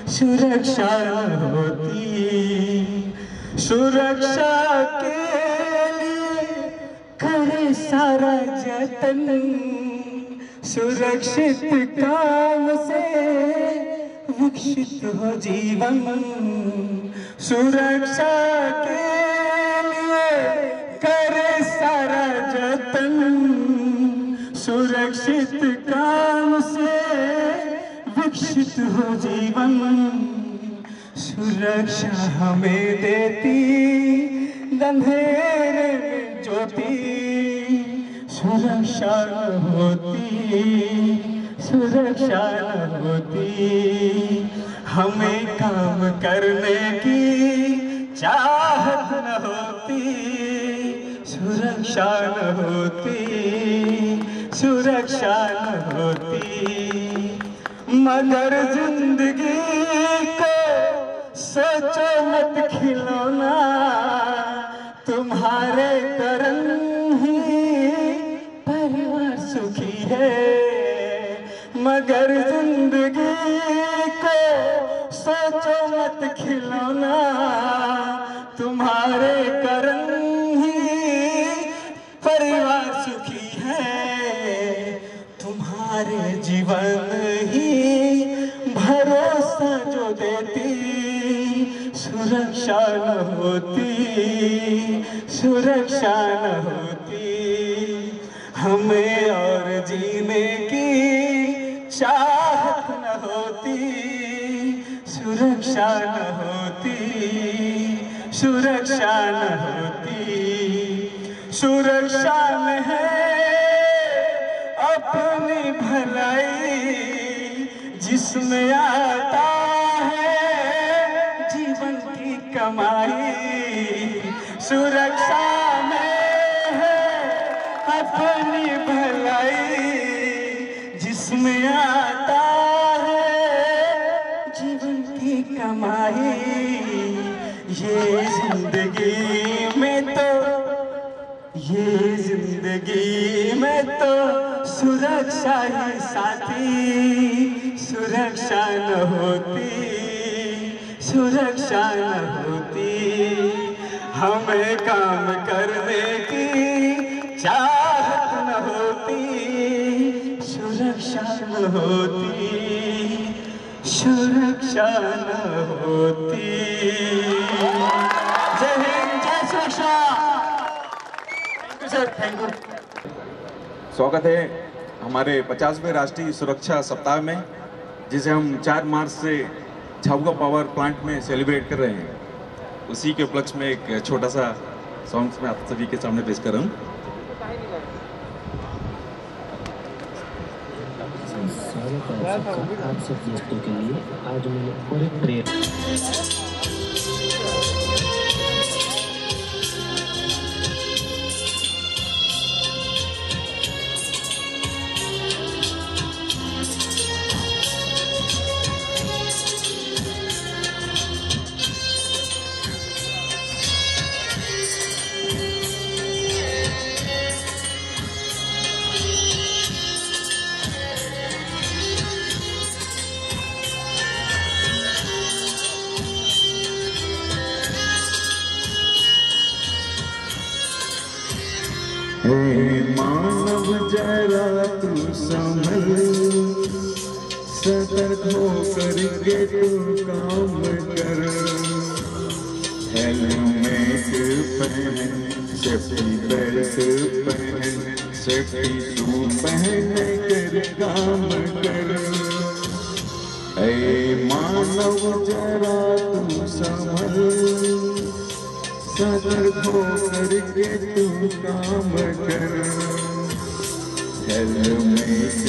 सुरक्षा न होती। सुरक्षा के लिए करे सारा जतन, सुरक्षित काम से विकसित हो जीवन। सुरक्षा के लिए करे सारा जतन, सुरक्षित काम से विकसित हो जीवन, सुरक्षा हमें देती अंधेरे में ज्योति, सुरक्षा न होती, सुरक्षा न होती, हमें काम करने की चाहत न होती, सुरक्षा न होती, सुरक्षा न होती। मगर जिंदगी को सोचो मत खिलौना, तुम्हारे कारण ही परिवार सुखी है। मगर जिंदगी को सोचो मत खिलौना, तुम्हारे कारण ही परिवार सुखी है। तुम्हारे जीवन ही भरोसा जो देती, सुरक्षा न होती, सुरक्षा न होती, हमें और जीने की चाहत न होती, सुरक्षा न होती, सुरक्षा न होती। सुरक्षा में है अपनी भलाई, जिसमें आता है जीवन की कमाई। सुरक्षा में है अपनी भलाई, जिसमें आता है जीवन की कमाई। ये जिंदगी में तो, ये जिंदगी में तो सुरक्षा ही साथी, सुरक्षा न होती, सुरक्षा न होती, हमें काम करने की चाहत न होती, सुरक्षा न होती, सुरक्षा न होती। जय हिंद, जय सुरक्षा। Thank you sir, thank you. स्वागत है हमारे 50वें राष्ट्रीय सुरक्षा सप्ताह में, जिसे हम 4 मार्च से झाबुआ पावर प्लांट में सेलिब्रेट कर रहे हैं। उसी के उपलक्ष्य में एक छोटा सा सॉन्ग मैं आप सभी के सामने पेश कर रहा हूँ। आप सब दोस्तों के लिए आज मैंने और एक प्रेयर मानव जरा तू संभल, सतर्क होकर के तू काम कर। हेलमेट पहन, सेफ्टी बेल्ट पहन, सेफ्टी शू पहन कर काम कर। ऐ मानव जरा तू संभल, सतर्क होकर के तू काम कर। हेलमेट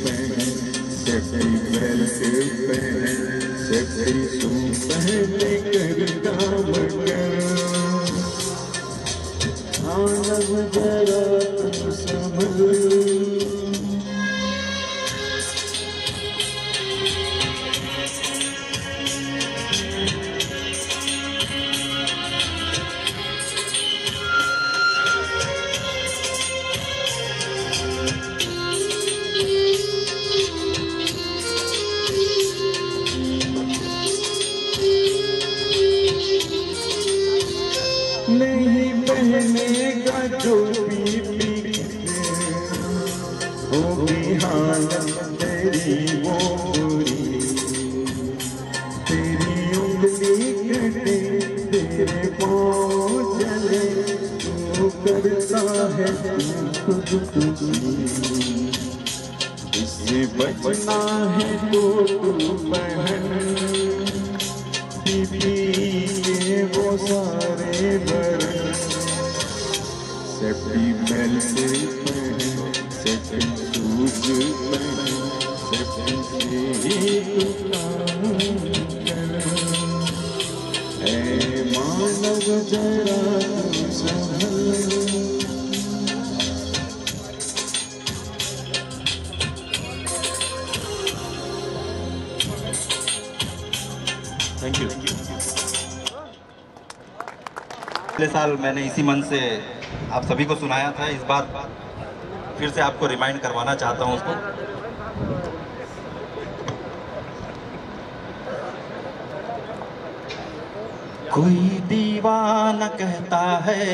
पहन, सेफ्टी बेल्ट पहन, सेफ्टी शू पहन कर काम कर। मानव जरा तू संभल। नहीं पहनेगा जो पी होगी हालत तेरी वो बुरी। तेरी उंगली कटे, तेरे पाँव जले, तू करता है खुद तुझी। तुझे बचना है तो तू पहन के वो सारे बरन सेफ्टी बेल्ट पहन सेफ्टी शूज पहन सेफ्टी से तू काम कर ऐ मानव जरा तू संभल। Thank you. पिछले साल मैंने इसी मन से आप सभी को सुनाया था, इस बार फिर से आपको रिमाइंड करवाना चाहता हूं उसको। कोई दीवाना कहता है,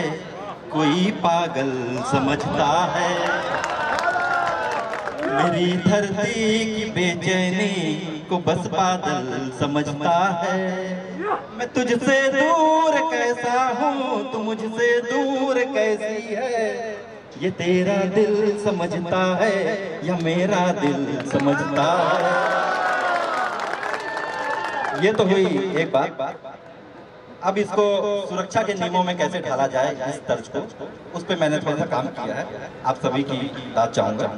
कोई पागल समझता है, मेरी धरती की बेचैनी को बस बादल समझता है। मैं तुझसे दूर कैसा हूँ, तू मुझसे दूर कैसी है, ये तेरा दिल समझता है या मेरा दिल समझता है। ये तो हुई एक बात। अब इसको सुरक्षा के नियमों में कैसे ढाला जाए, इस तर्ज को, उस पे मैंने थोड़ा सा काम किया है, आप सभी की दाद चाहूंगा।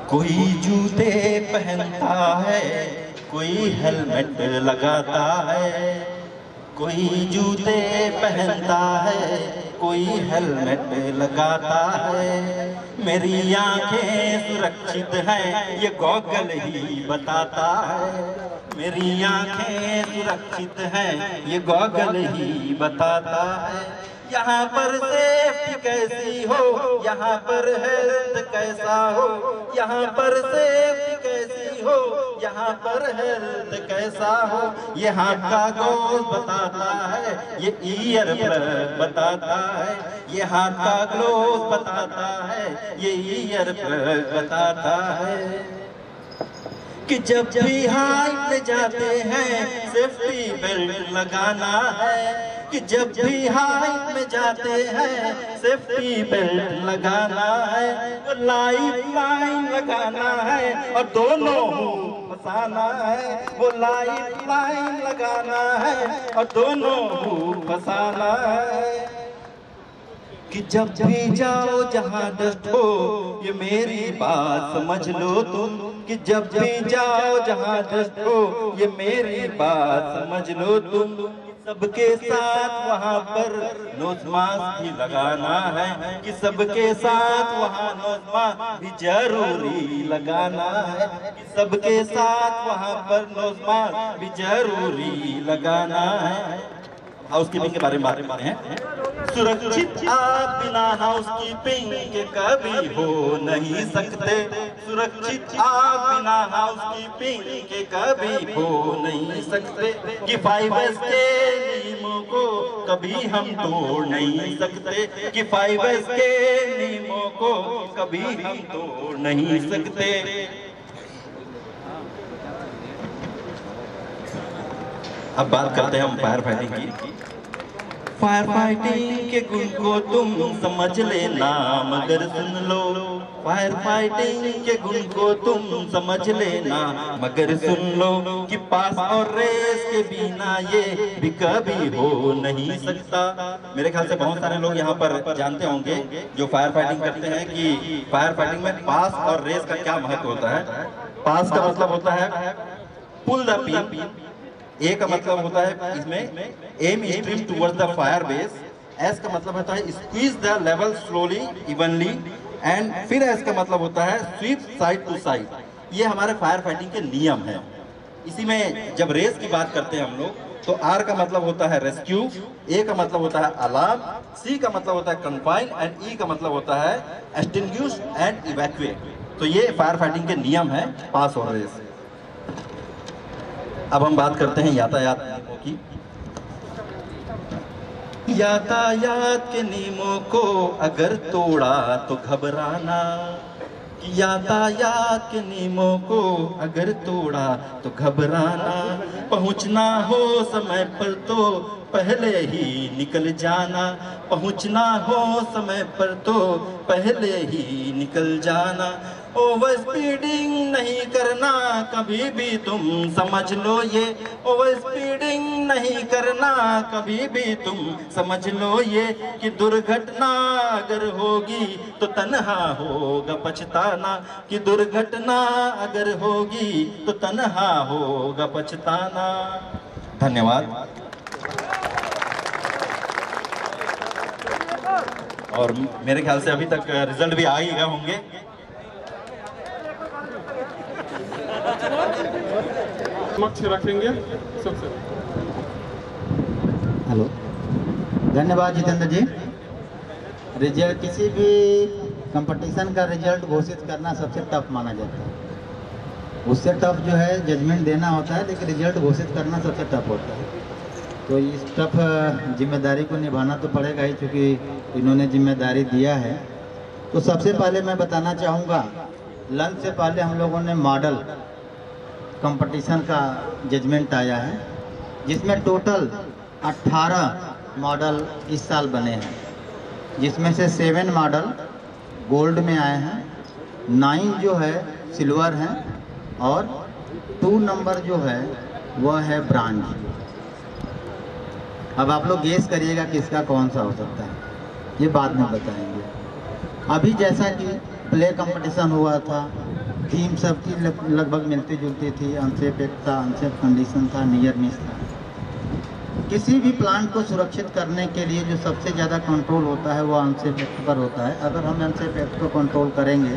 कोई जूते पहनता है, कोई हेलमेट लगाता है, कोई जूते पहनता है, कोई हेलमेट लगाता है। मेरी आंखें सुरक्षित हैं, ये गॉगल ही बताता है। मेरी आंखें सुरक्षित हैं, ये गॉगल ही बताता है। यहाँ पर सेफ्टी कैसी हो, यहाँ पर हेल्थ कैसा हो, यहाँ पर सेफ्टी कैसी हो, यहाँ पर हेल्थ कैसा हो, ये हाथ का ग्लोव बताता है, ये ईयर प्लग बताता है, ये हाथ का ग्लोव बताता है, ये ईयर प्लग बताता है। कि जब भी हाइट में जाते हैं सेफ्टी बेल्ट लगाना है, कि जब भी हाइट में जाते हैं सेफ्टी बेल्ट लगाना है, वो लाइफ लाइन लगाना है और दोनों मुंह फंसाना है, वो लाइफ लाइन लगाना है और दोनों मुंह फंसाना है। कि जब भी जाओ जहाँ डस्ट हो, ये मेरी बात समझ लो तुम, कि जब भी जाओ जहाँ डस्ट हो, ये मेरी बात समझ लो तुम। सबके साथ वहाँ पर नोज मास्क भी लगाना है, कि सबके साथ वहाँ नोज मास्क भी जरूरी लगाना है, कि सबके साथ वहाँ पर नोज मास्क भी जरूरी लगाना है। हाउसकीपिंग के बारे में बात करते हैं। सुरक्षित आप बिना हाउसकीपिंग के कभी हो नहीं सकते, सुरक्षित आप बिना हाउसकीपिंग के कभी हो नहीं सकते। कि 5S के नियमों को कभी हम तोड़ नहीं सकते, कि 5S के नियमों को कभी हम तोड़ नहीं सकते। अब बात करते हैं हम फायर फाइटिंग की। फायर फाइटिंग के गुण को तुम समझ लेना मगर सुन लो, फायर फाइटिंग के गुण को तुम समझ लेना मगर सुन लो। कि पास और रेस के बिना ये भी कभी हो नहीं सकता। मेरे ख्याल से बहुत सारे लोग यहाँ पर जानते होंगे जो फायर फाइटिंग करते हैं कि फायर फाइटिंग में पास और रेस का क्या महत्व होता है। पास का मतलब होता है पुल द पिन, ए का मतलब होता है इसमें aim stream towards the fire base, S का मतलब होता है squeeze the lever slowly evenly, and फिर एस का मतलब होता है स्वीप साइड टू साइड। ये हमारे फायर फाइटिंग के नियम हैं। इसी में जब रेस की बात करते हैं हम लोग तो आर का मतलब होता है रेस्क्यू, ए का मतलब होता है अलार्म, सी का मतलब होता है कन्फाइन एंड ई का मतलब होता है एक्सटिंग्विश एंड इवैक्यूएट। तो ये फायर फाइटिंग के नियम है, पास और रेस। अब हम बात करते हैं यातायात नियमों की। यातायात के नियमों को अगर तोड़ा तो घबराना, कि यातायात के नियमों को अगर तोड़ा तो घबराना। पहुंचना हो समय पर तो पहले ही निकल जाना, पहुंचना हो समय पर तो पहले ही निकल जाना। ओवर स्पीडिंग नहीं करना कभी भी, तुम समझ लो ये। ओवर स्पीडिंग नहीं करना कभी भी, तुम समझ लो ये कि दुर्घटना अगर होगी तो तन्हा होगा पछताना, कि दुर्घटना अगर होगी तो तन्हा होगा पछताना। धन्यवाद। और मेरे ख्याल से अभी तक रिजल्ट भी आ ही गए होंगे। समक्ष रखेंगे सबसे। हेलो, धन्यवाद जितेंद्र जी। रिजल्ट, किसी भी कंपटीशन का रिजल्ट घोषित करना सबसे टफ माना जाता है। उससे टफ जो है जजमेंट देना होता है, लेकिन रिजल्ट घोषित करना सबसे टफ होता है। तो इस टफ जिम्मेदारी को निभाना तो पड़ेगा ही, क्योंकि इन्होंने जिम्मेदारी दिया है। तो सबसे पहले मैं बताना चाहूँगा, लंच से पहले हम लोगों ने मॉडल कंपटीशन का जजमेंट आया है, जिसमें टोटल 18 मॉडल इस साल बने हैं, जिसमें से 7 मॉडल गोल्ड में आए हैं, 9 जो है सिल्वर हैं, और 2 नंबर जो है वह है ब्रांज। अब आप लोग गेस करिएगा किसका कौन सा हो सकता है, ये बाद में बताएंगे। अभी जैसा कि प्ले कंपटीशन हुआ था, थीम सबकी लगभग मिलती जुलती थी। अनसेफ एक्ट था, अनसेफ कंडीशन था, नियर मिस था। किसी भी प्लांट को सुरक्षित करने के लिए जो सबसे ज़्यादा कंट्रोल होता है वो अनसेफ एक्ट पर होता है। अगर हम अनसेफ एक्ट को कंट्रोल करेंगे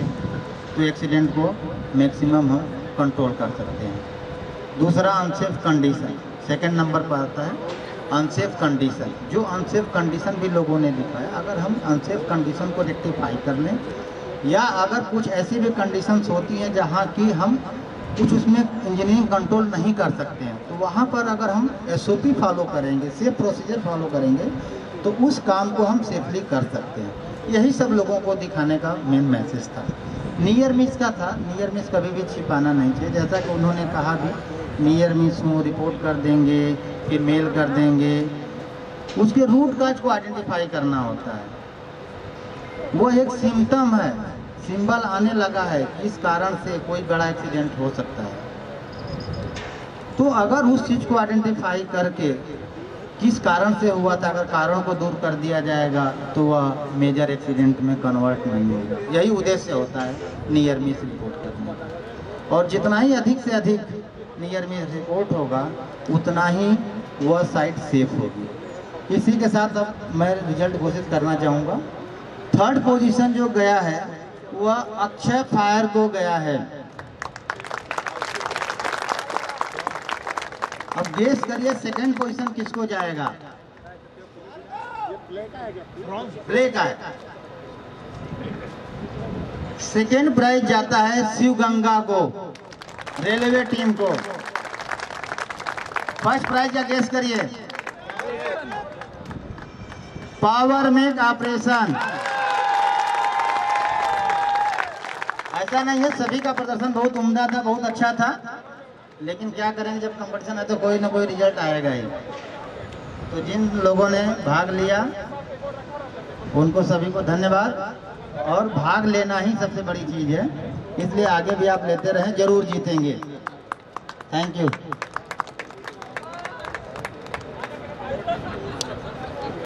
तो एक्सीडेंट को मैक्सिमम हम कंट्रोल कर सकते हैं। दूसरा अनसेफ कंडीशन, सेकंड नंबर पर आता है अनसेफ कंडीशन। जो अनसेफ कंडीशन भी लोगों ने दिखाया, अगर हम अनसेफ कंडीशन को रेक्टिफाई कर लें, या अगर कुछ ऐसी भी कंडीशंस होती हैं जहां कि हम कुछ उसमें इंजीनियरिंग कंट्रोल नहीं कर सकते हैं, तो वहां पर अगर हम SOP फॉलो करेंगे, सेफ प्रोसीजर फॉलो करेंगे, तो उस काम को हम सेफली कर सकते हैं। यही सब लोगों को दिखाने का मेन मैसेज था। नियर मिस का था, नियर मिस कभी भी छिपाना नहीं चाहिए। जैसा कि उन्होंने कहा भी, नियर मिस हो रिपोर्ट कर देंगे, फिर मेल कर देंगे। उसके रूट काज को आइडेंटिफाई करना होता है। वो एक सिम्टम है, सिंबल आने लगा है, इस कारण से कोई बड़ा एक्सीडेंट हो सकता है। तो अगर उस चीज़ को आइडेंटिफाई करके किस कारण से हुआ था, अगर कारण को दूर कर दिया जाएगा तो वह मेजर एक्सीडेंट में कन्वर्ट नहीं होगा। यही उद्देश्य होता है नियर मिस रिपोर्ट करने का। और जितना ही अधिक से अधिक नियर मिस रिपोर्ट होगा, उतना ही वह साइट सेफ होगी। इसी के साथ अब मैं रिजल्ट घोषित करना चाहूँगा। 3rd पोजीशन जो गया है वह अक्षय फायर को गया है। अब गेस करिए 2nd पोजीशन किसको जाएगा? प्ले का है। 2nd प्राइज जाता है शिवगंगा को, रेलवे टीम को। 1st प्राइज का गेस करिए। Power make operation. ऐसा नहीं है, सभी का प्रदर्शन बहुत उम्दा था, बहुत अच्छा था, लेकिन क्या करेंगे, जब कंपटीशन है तो कोई ना कोई रिजल्ट आएगा ही। तो जिन लोगों ने भाग लिया उनको सभी को धन्यवाद। और भाग लेना ही सबसे बड़ी चीज़ है, इसलिए आगे भी आप लेते रहें, जरूर जीतेंगे। Thank you.